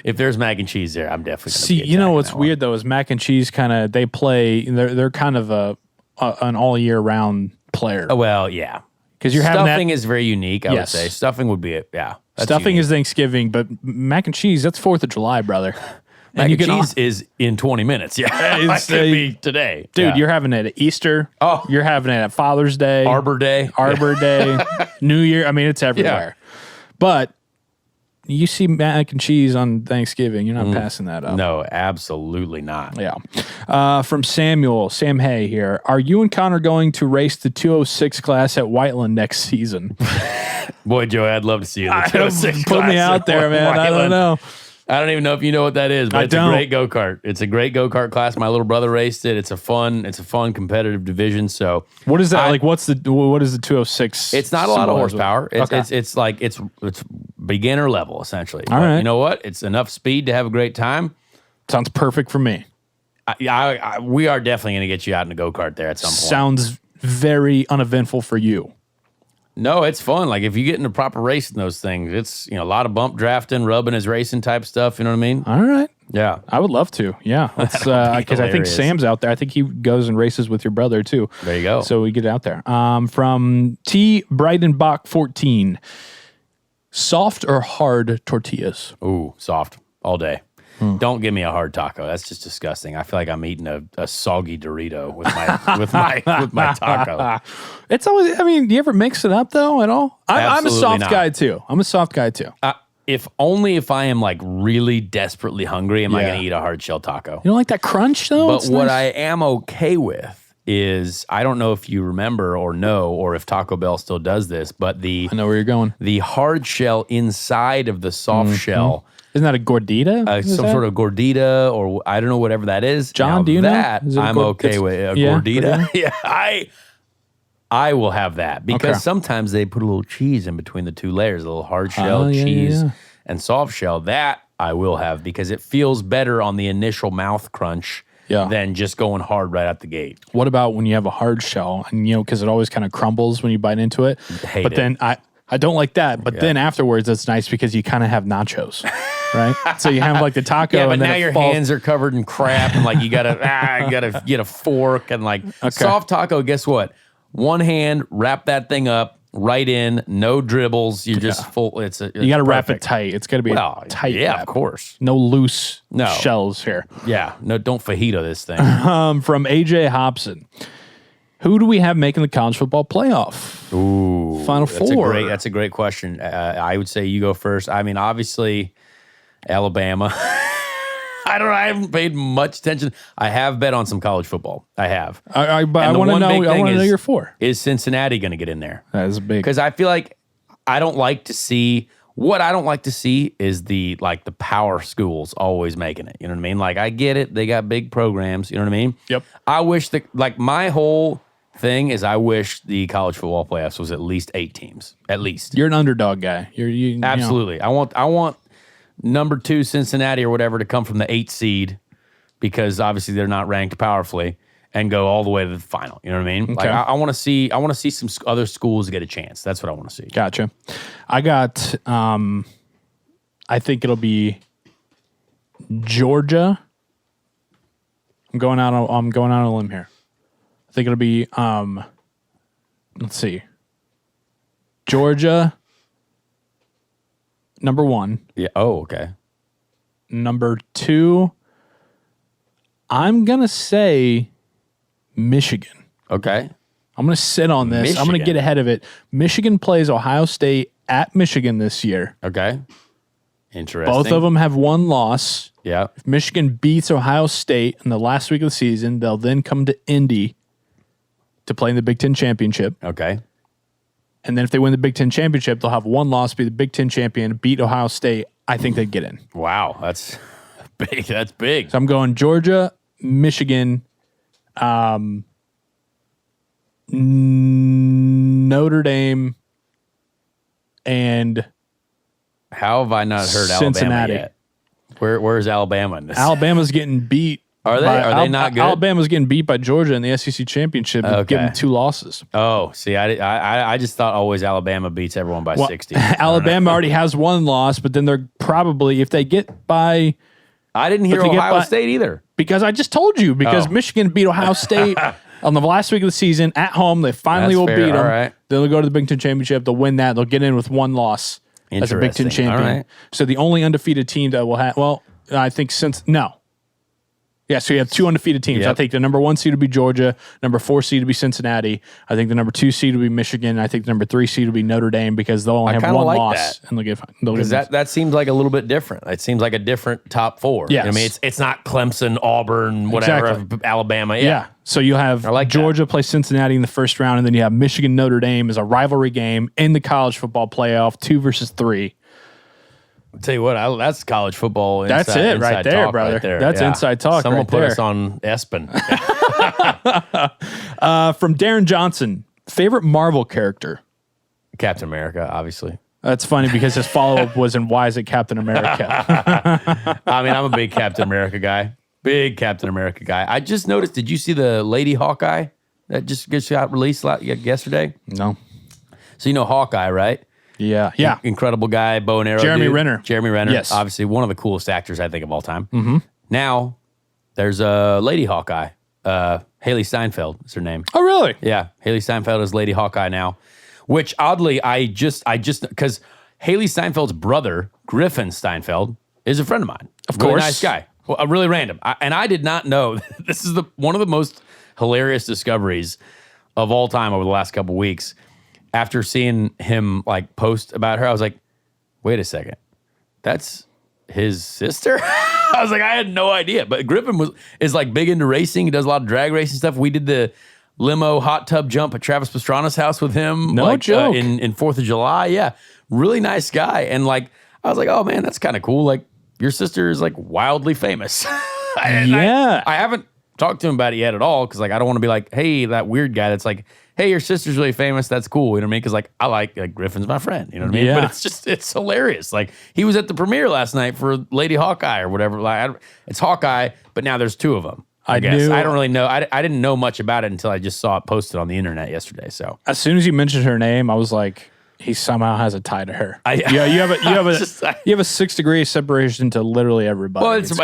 If there's mac and cheese there, I'm definitely going to see. You know what's weird though is mac and cheese kind of they play. They're kind of an all year round player. Oh well, yeah. Because you're having stuffing is very unique. I would say stuffing would be it. Yeah. Stuffing is Thanksgiving, but mac and cheese, that's 4th of July, brother. Mac and cheese is in 20 minutes. Yeah. It could be today. Dude, you're having it at Easter. Oh. You're having it at Father's Day. Arbor Day. New Year. I mean, it's everywhere. Yeah. But you see mac and cheese on Thanksgiving, you're not passing that up. No, absolutely not. Yeah. From Sam Hay here. Are you and Conor going to race the 206 class at Whiteland next season? Boy, Joey, I'd love to see you in the 206 class. Put me out there, man. I don't know. I don't even know if you know what that is, but it's a great go-kart. It's a great go-kart class. My little brother raced it. It's a fun competitive division. So what is that? What is the 206? It's not a lot of horsepower. It's beginner level essentially. All right. You know what? It's enough speed to have a great time. Sounds perfect for me. We are definitely going to get you out in a go-kart there at some point. Sounds very uneventful for you. No, it's fun. Like if you get into proper racing those things, it's a lot of bump drafting, rubbing as racing type stuff. You know what I mean? All right. Yeah, I would love to. Yeah, because I think Sam's out there. I think he goes and races with your brother too. There you go. So we get out there. From T. Breidenbach 14, soft or hard tortillas? Ooh, soft all day. Don't give me a hard taco. That's just disgusting. I feel like I'm eating a soggy Dorito with my taco. It's always. I mean, do you ever mix it up though at all? I'm a soft guy too. If I am like really desperately hungry, am I going to eat a hard shell taco? You don't like that crunch though? But what I am okay with is, I don't know if you remember or know, or if Taco Bell still does this, but I know where you're going. The hard shell inside of the soft shell. Isn't that a gordita? Some sort of gordita, or I don't know, whatever that is. John, do you know? I'm okay with a gordita. Yeah, I will have that because sometimes they put a little cheese in between the two layers, a little hard shell cheese and soft shell. That I will have because it feels better on the initial mouth crunch than just going hard right out the gate. What about when you have a hard shell and because it always kind of crumbles when you bite into it? Then I don't like that. But then afterwards, it's nice because you kind of have nachos. Right, so you have like the taco, but now your hands are covered in crap, and like you gotta get a fork and like soft taco. Guess what? One hand, wrap that thing up right in, no dribbles. You're just full. You gotta wrap it tight. It's gotta be tight. Yeah, wrap. Of course. No loose shells here. Yeah, no, don't fajito this thing. From AJ Hobson. Who do we have making the college football playoff? Ooh, Final Four. That's a great question. I would say you go first. I mean, obviously, Alabama. I don't know. I haven't paid much attention. I have bet on some college football. I have. But I want to know. I want to know your 4. Is Cincinnati going to get in there? That is big. Because I feel like I don't like to see. What I don't like to see is the power schools always making it. You know what I mean? Like, I get it. They got big programs. You know what I mean? Yep. I wish my whole thing is I wish the college football playoffs was at least 8 teams. At least. You're an underdog guy. You Absolutely. I want number 2 Cincinnati or whatever to come from the 8th seed, because obviously they're not ranked powerfully, and go all the way to the final. You know what I mean? Okay. Like, I want to see some other schools get a chance. That's what I want to see. Gotcha. I got. I think it'll be Georgia. I'm going out on a limb here. I think it'll be. Let's see. Georgia. Number 1. Yeah. Oh, okay. Number 2. I'm gonna say Michigan. Okay. I'm going to sit on this. Michigan. I'm going to get ahead of it. Michigan plays Ohio State at Michigan this year. Okay. Interesting. Both of them have one loss. Yeah. If Michigan beats Ohio State in the last week of the season, they'll then come to Indy to play in the Big Ten Championship. Okay. And then if they win the Big Ten Championship, they'll have one loss, be the Big Ten champion, beat Ohio State. I think they'd get in. Wow. That's big. That's big. So I'm going Georgia, Michigan, Notre Dame, and how have I not heard Cincinnati Alabama yet? Where's Alabama in this? Alabama's getting beat. Are they not good? Alabama's getting beat by Georgia in the SEC championship. Okay. Give them 2 losses. Oh, see, I just thought always Alabama beats everyone by 60. Alabama already has 1 loss, but then they're probably, if they get by... I didn't hear Ohio State either. Because I just told you, because Michigan beat Ohio State on the last week of the season at home. They finally will beat them. Right. Then they'll go to the Big Ten Championship. They'll win that. They'll get in with 1 loss as a Big Ten champion. Right. So the only undefeated team that will have, I think Yeah, so you have 2 undefeated teams. Yep. I think the number 1 seed would be Georgia, number 4 seed would be Cincinnati. I think the number 2 seed would be Michigan. I think the number 3 seed would be Notre Dame, because they'll only have 1 loss. And they'll get because that seems like a little bit different. It seems like a different top 4. Yes. You know what I mean, it's not Clemson, Auburn, whatever, Alabama. Yeah. So you have Georgia play Cincinnati in the first round, and then you have Michigan, Notre Dame as a rivalry game in the college football playoff, 2 versus 3. I'll tell you what, that's college football. That's it right there, brother. Right there. That's inside talk. Someone put us on Espen. From Darren Johnson, favorite Marvel character? Captain America, obviously. That's funny because his follow-up was in Why Is It Captain America? I mean, I'm a big Captain America guy. Big Captain America guy. I just noticed, did you see the Lady Hawkeye that just got released yesterday? No. So you know Hawkeye, right? Yeah. Incredible guy, bow and arrow Jeremy dude. Renner. Jeremy Renner. Yes. Obviously one of the coolest actors, I think, of all time. Mm-hmm. Now, there's a Lady Hawkeye. Haley Steinfeld is her name. Oh, really? Yeah. Haley Steinfeld is Lady Hawkeye now, which oddly, I just, because Haley Steinfeld's brother, Griffin Steinfeld, is a friend of mine. Of course. Really nice guy. Well, really random. And I did not know, this is one of the most hilarious discoveries of all time over the last couple weeks. After seeing him post about her, I was like, wait a second. That's his sister? I was like, I had no idea. But Griffin is big into racing. He does a lot of drag racing stuff. We did the limo hot tub jump at Travis Pastrana's house with him. No joke. In 4th of July. Yeah. Really nice guy. And I was like, oh man, that's kind of cool. Your sister is wildly famous. Yeah. I haven't talked to him about it yet at all, because I don't want to be like, hey, that weird guy that's hey, your sister's really famous. That's cool. You know what I mean? Because I like Griffin's my friend. You know what I mean? Yeah. But it's hilarious. He was at the premiere last night for Lady Hawkeye or whatever. It's Hawkeye, but now there's 2 of them. I guess. I don't really know. I didn't know much about it until I just saw it posted on the internet yesterday. So as soon as you mentioned her name, I was like, he somehow has a tie to her. You have a 6 degree separation to literally everybody. Well, it's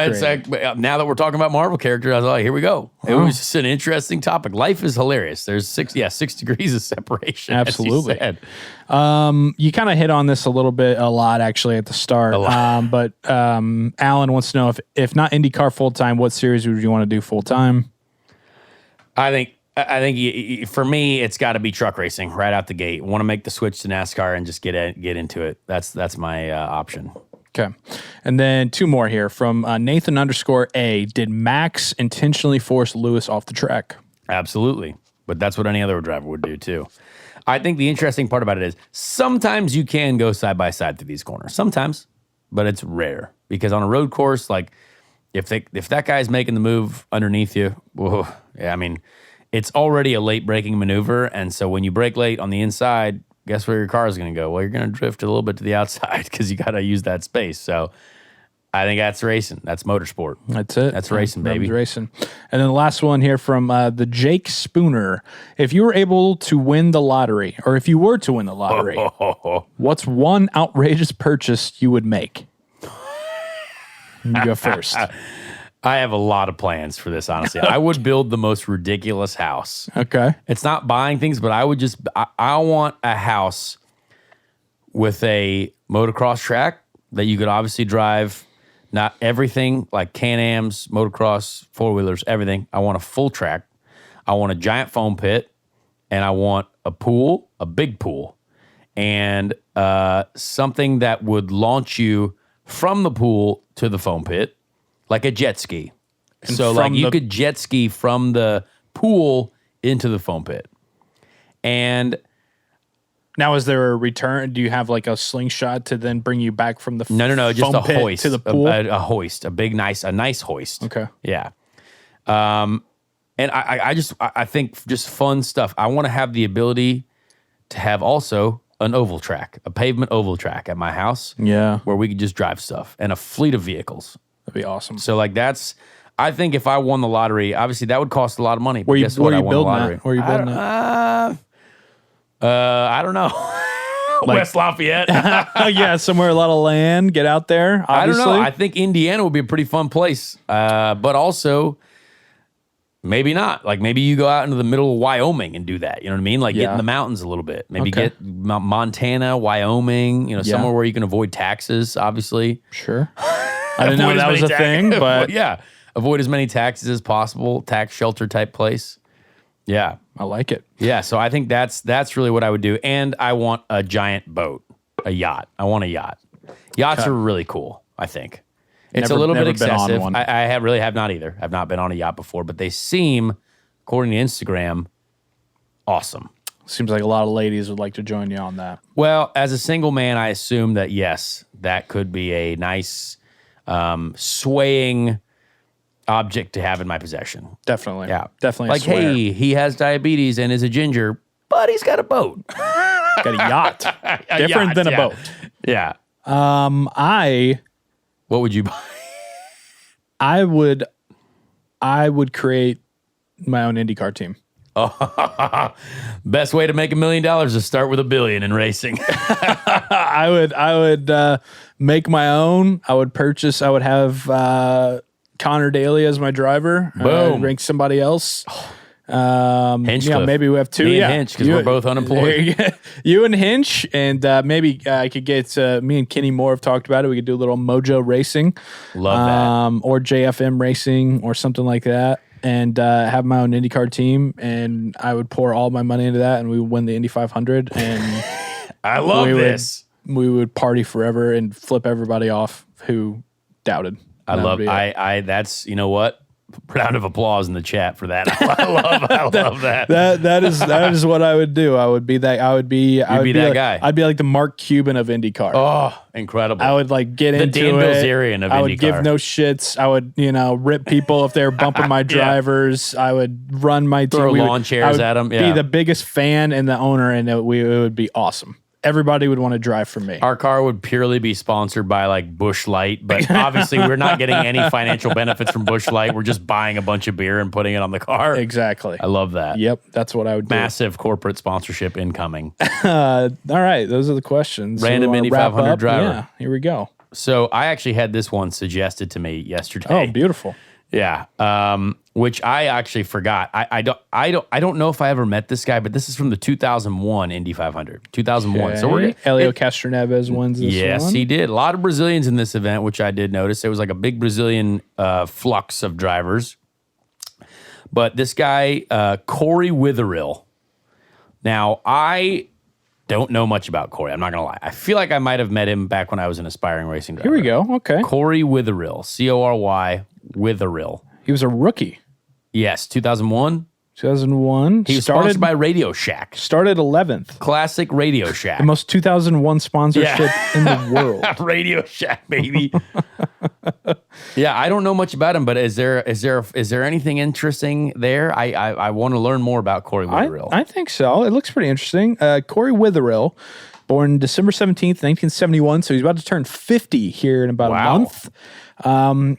now that we're talking about Marvel characters, I was like, here we go. It was just an interesting topic. Life is hilarious. There's 6 degrees of separation. Absolutely. You kind of hit on this a lot actually at the start. But Alan wants to know if not IndyCar full time, what series would you want to do full time? I think for me, it's got to be truck racing right out the gate. Want to make the switch to NASCAR and just get into it. That's my option. Okay. And then 2 more here from Nathan_A. Did Max intentionally force Lewis off the track? Absolutely. But that's what any other driver would do too. I think the interesting part about it is sometimes you can go side by side through these corners. Sometimes, but it's rare because on a road course, like if that guy's making the move underneath you, whoa, yeah, I mean, it's already a late braking maneuver. And so when you brake late on the inside, guess where your car is going to go? Well, you're going to drift a little bit to the outside because you got to use that space. So I think that's racing. That's motorsport. That's it. That's racing, baby. That's racing. And then the last one here from the Jake Spooner. If you were able to win the lottery, or if you were to win the lottery, what's one outrageous purchase you would make? You go first. I have a lot of plans for this, honestly. I would build the most ridiculous house. Okay. It's not buying things, but I want a house with a motocross track that you could obviously drive, not everything like Can-Ams, motocross, four-wheelers, everything. I want a full track. I want a giant foam pit, and I want a pool, a big pool, and something that would launch you from the pool to the foam pit. Like a jet ski. And so like you could jet ski from the pool into the foam pit. And now is there a return? Do you have like a slingshot to then bring you back from the No, just a hoist to the pool? A hoist, a nice hoist. Okay. Yeah. And I think just fun stuff. I want to have the ability to have also an oval track, a pavement oval track at my house. Yeah. Where we could just drive stuff and a fleet of vehicles. That'd be awesome. So like I think if I won the lottery, obviously that would cost a lot of money. Where you building that? Where you building that? I don't know. Like, West Lafayette. Yeah, somewhere a lot of land. Get out there. Obviously. I don't know. I think Indiana would be a pretty fun place. But also maybe not. Like maybe you go out into the middle of Wyoming and do that. You know what I mean? Like get in the mountains a little bit. Maybe get Montana, Wyoming, somewhere where you can avoid taxes, obviously. Sure. I didn't know that was a thing, but yeah, avoid as many taxes as possible. Tax shelter type place. Yeah, I like it. Yeah, so I think that's really what I would do, and I want a giant boat, a yacht. I want a yacht. Yachts are really cool. I think it's a little bit excessive. I really have not either. I've not been on a yacht before, but they seem, according to Instagram, awesome. Seems like a lot of ladies would like to join you on that. Well, as a single man, I assume that yes, that could be a nice. Swaying object to have in my possession. Definitely. Yeah. Definitely. Like, hey, he has diabetes and is a ginger, but he's got a boat. Got a yacht. Different than a boat. Yeah. What would you buy? I would create my own IndyCar team. Best way to make $1 million is start with $1 billion in racing. I would make my own. I would have Conor Daly as my driver. Boom. Rank somebody else. Hinchcliffe. Maybe we have 2. Me and Hinch, because we're both unemployed. You and Hinch, and maybe I could get me and Kenny Moore have talked about it. We could do a little Mojo Racing. Love that. Or JFM Racing or something like that. And have my own IndyCar team, and I would pour all my money into that, and we would win the Indy 500. And I love this. We would party forever and flip everybody off who doubted. That's, you know what? Round of applause in the chat for that. I love that. That is what I would do. I would be that. I would be that guy. I'd be like the Mark Cuban of IndyCar. Oh, incredible! I would like get into it. The Dan Bilzerian of IndyCar. I would give no shits. I would rip people if they were bumping my drivers. I would run my team. Throw lawn chairs at them. Yeah. Be the biggest fan and the owner, and it would be awesome. Everybody would want to drive for me. Our car would purely be sponsored by like Busch Light, but obviously we're not getting any financial benefits from Busch Light. We're just buying a bunch of beer and putting it on the car. Exactly. I love that. Yep, that's what I would do. Massive corporate sponsorship incoming. All right, those are the questions. Random Indy 500 driver. Yeah, here we go. So I actually had this one suggested to me yesterday. Oh, beautiful. Yeah, which I actually forgot. I don't know if I ever met this guy, but this is from the 2001 Indy 500. 2001. Okay. So Helio Castroneves wins this one. Yes, he did. A lot of Brazilians in this event, which I did notice. There was like a big Brazilian flux of drivers. But this guy, Corey Witherill. Now, I Don't know much about Corey. I'm not going to lie. I feel like I might have met him back when I was an aspiring racing driver. Here we go. Okay. Corey Witherill. Cory Witherill. He was a rookie. Yes, 2001. 2001. He was sponsored by Radio Shack. Started 11th. Classic Radio Shack. The most 2001 sponsorship in the world. Radio Shack, baby. Yeah, I don't know much about him, but is there anything interesting there? I want to learn more about Corey Witherill. I think so. It looks pretty interesting. Corey Witherill, born December 17th, 1971, so he's about to turn 50 here in about a month.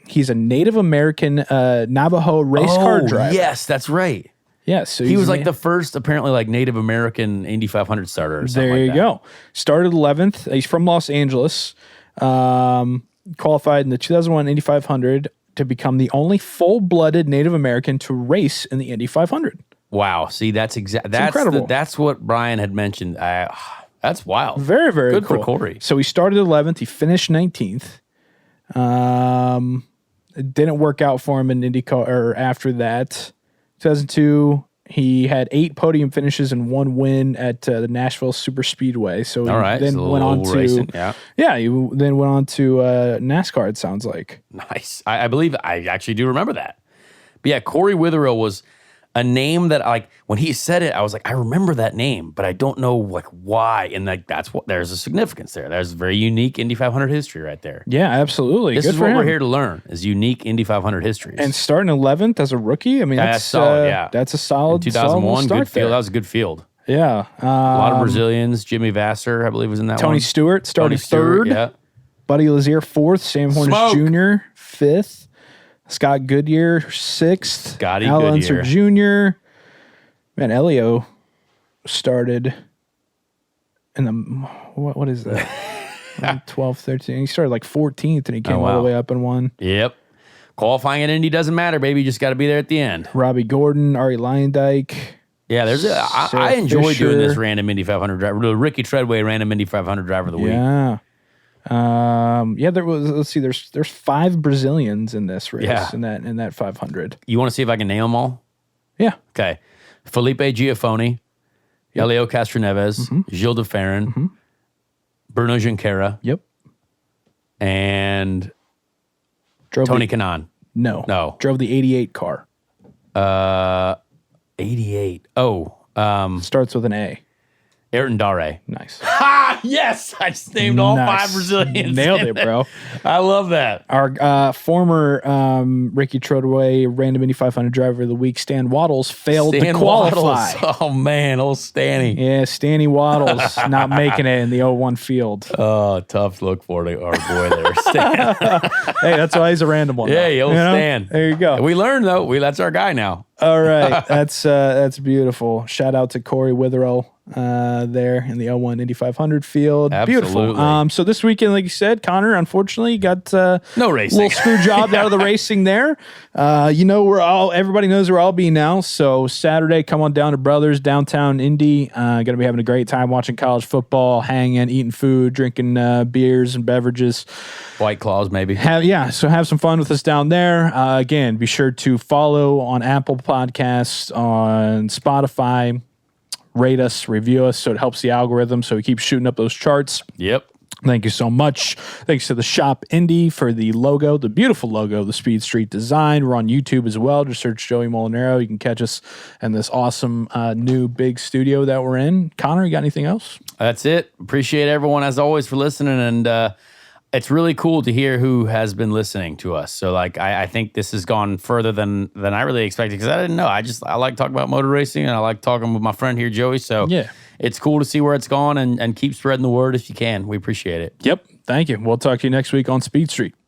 He's a Native American Navajo race car driver. Yes, that's right. Yes, so he was like the first, apparently, like Native American Indy 500 starter or something there like you go. Started 11th. He's from Los Angeles. Qualified in the 2001 Indy 500 to become the only full-blooded Native American to race in the Indy 500. Wow. See, that's incredible. That's what Brian had mentioned. That's wild. Very, very good cool. for Corey. So he started 11th. He finished 19th. It didn't work out for him in IndyCar or after that. 2002, he had 8 podium finishes and 1 win at the Nashville Super Speedway. So he then went on to racing, he then went on to NASCAR. It sounds like nice. I believe I actually do remember that. But yeah, Corey Witherill was a name that like when he said it, I was like, I remember that name, but I don't know like why. And like that's what there's a significance there. There's very unique Indy 500 history right there. Yeah, absolutely. This is what we're here to learn: is unique Indy 500 histories. And starting 11th as a rookie, I mean that's solid. That's a solid. 2001, solid good field. There. That was a good field. Yeah, a lot of Brazilians. Jimmy Vassar, I believe, was in that. Tony one. Stewart started third. Yeah. Buddy Lazier 4th. Sam Hornish Jr. 5th. Scott Goodyear 6th. Scotty Al Goodyear Unser Jr. Man, Elio started in the what is that? 12, 13. He started like 14th and he came all the way up and won. Yep. Qualifying at Indy doesn't matter, baby. You just got to be there at the end. Robbie Gordon, Ari Lyondike. Yeah, I enjoy doing this random Indy 500 driver. Ricky Treadway, random Indy 500 driver of the week. Yeah. There was. Let's see. There's 5 Brazilians in this race. Yeah. in that 500. You want to see if I can name them all? Yeah. Okay. Felipe Giafoni, Elio Castroneves, Gilles de Ferran, Bruno Junqueira. Yep. And Tony Kanaan. No. Drove the 88 car. 88. Oh. Starts with an A. Ayrton Dare. Nice. Ha! Yes! I just named all 5 Brazilians. Nailed it, bro. I love that. Our former Ricky Treadway Random Indy 500 Driver of the Week, Stan Waddles, failed to qualify. Waddles. Oh, man. Old Stanny. Yeah, Stanny Waddles not making it in the 01 field. Oh, tough look for our boy there, Stan. Hey, that's why he's a random one. Yeah, old Stan. There you go. We learned, though. That's our guy now. All right. That's beautiful. Shout out to Corey Witherill there in the 01 Indy 500 field. Absolutely. Beautiful. So this weekend, like you said, Conor, unfortunately, got no racing. A little screw job out of the racing there. Everybody knows where I'll be now. So Saturday, come on down to Brothers, downtown Indy. Going to be having a great time watching college football, hanging, eating food, drinking beers and beverages. White Claws, maybe. So have some fun with us down there. Again, be sure to follow on Apple Podcasts, on Spotify. Rate us, review us, so it helps the algorithm, so we keep shooting up those charts. Yep. Thank you so much. Thanks to the Shop Indy for the logo, the beautiful logo, the Speed Street design. We're on YouTube as well. Just search Joey Molinaro. You can catch us in this awesome new big studio that we're in. Conor, you got anything else? That's it. Appreciate everyone, as always, for listening, and it's really cool to hear who has been listening to us. So, like, I think this has gone further than I really expected, because I didn't know. I like talking about motor racing, and I like talking with my friend here, Joey. So, yeah, it's cool to see where it's gone, and keep spreading the word if you can. We appreciate it. Yep. Thank you. We'll talk to you next week on Speed Street.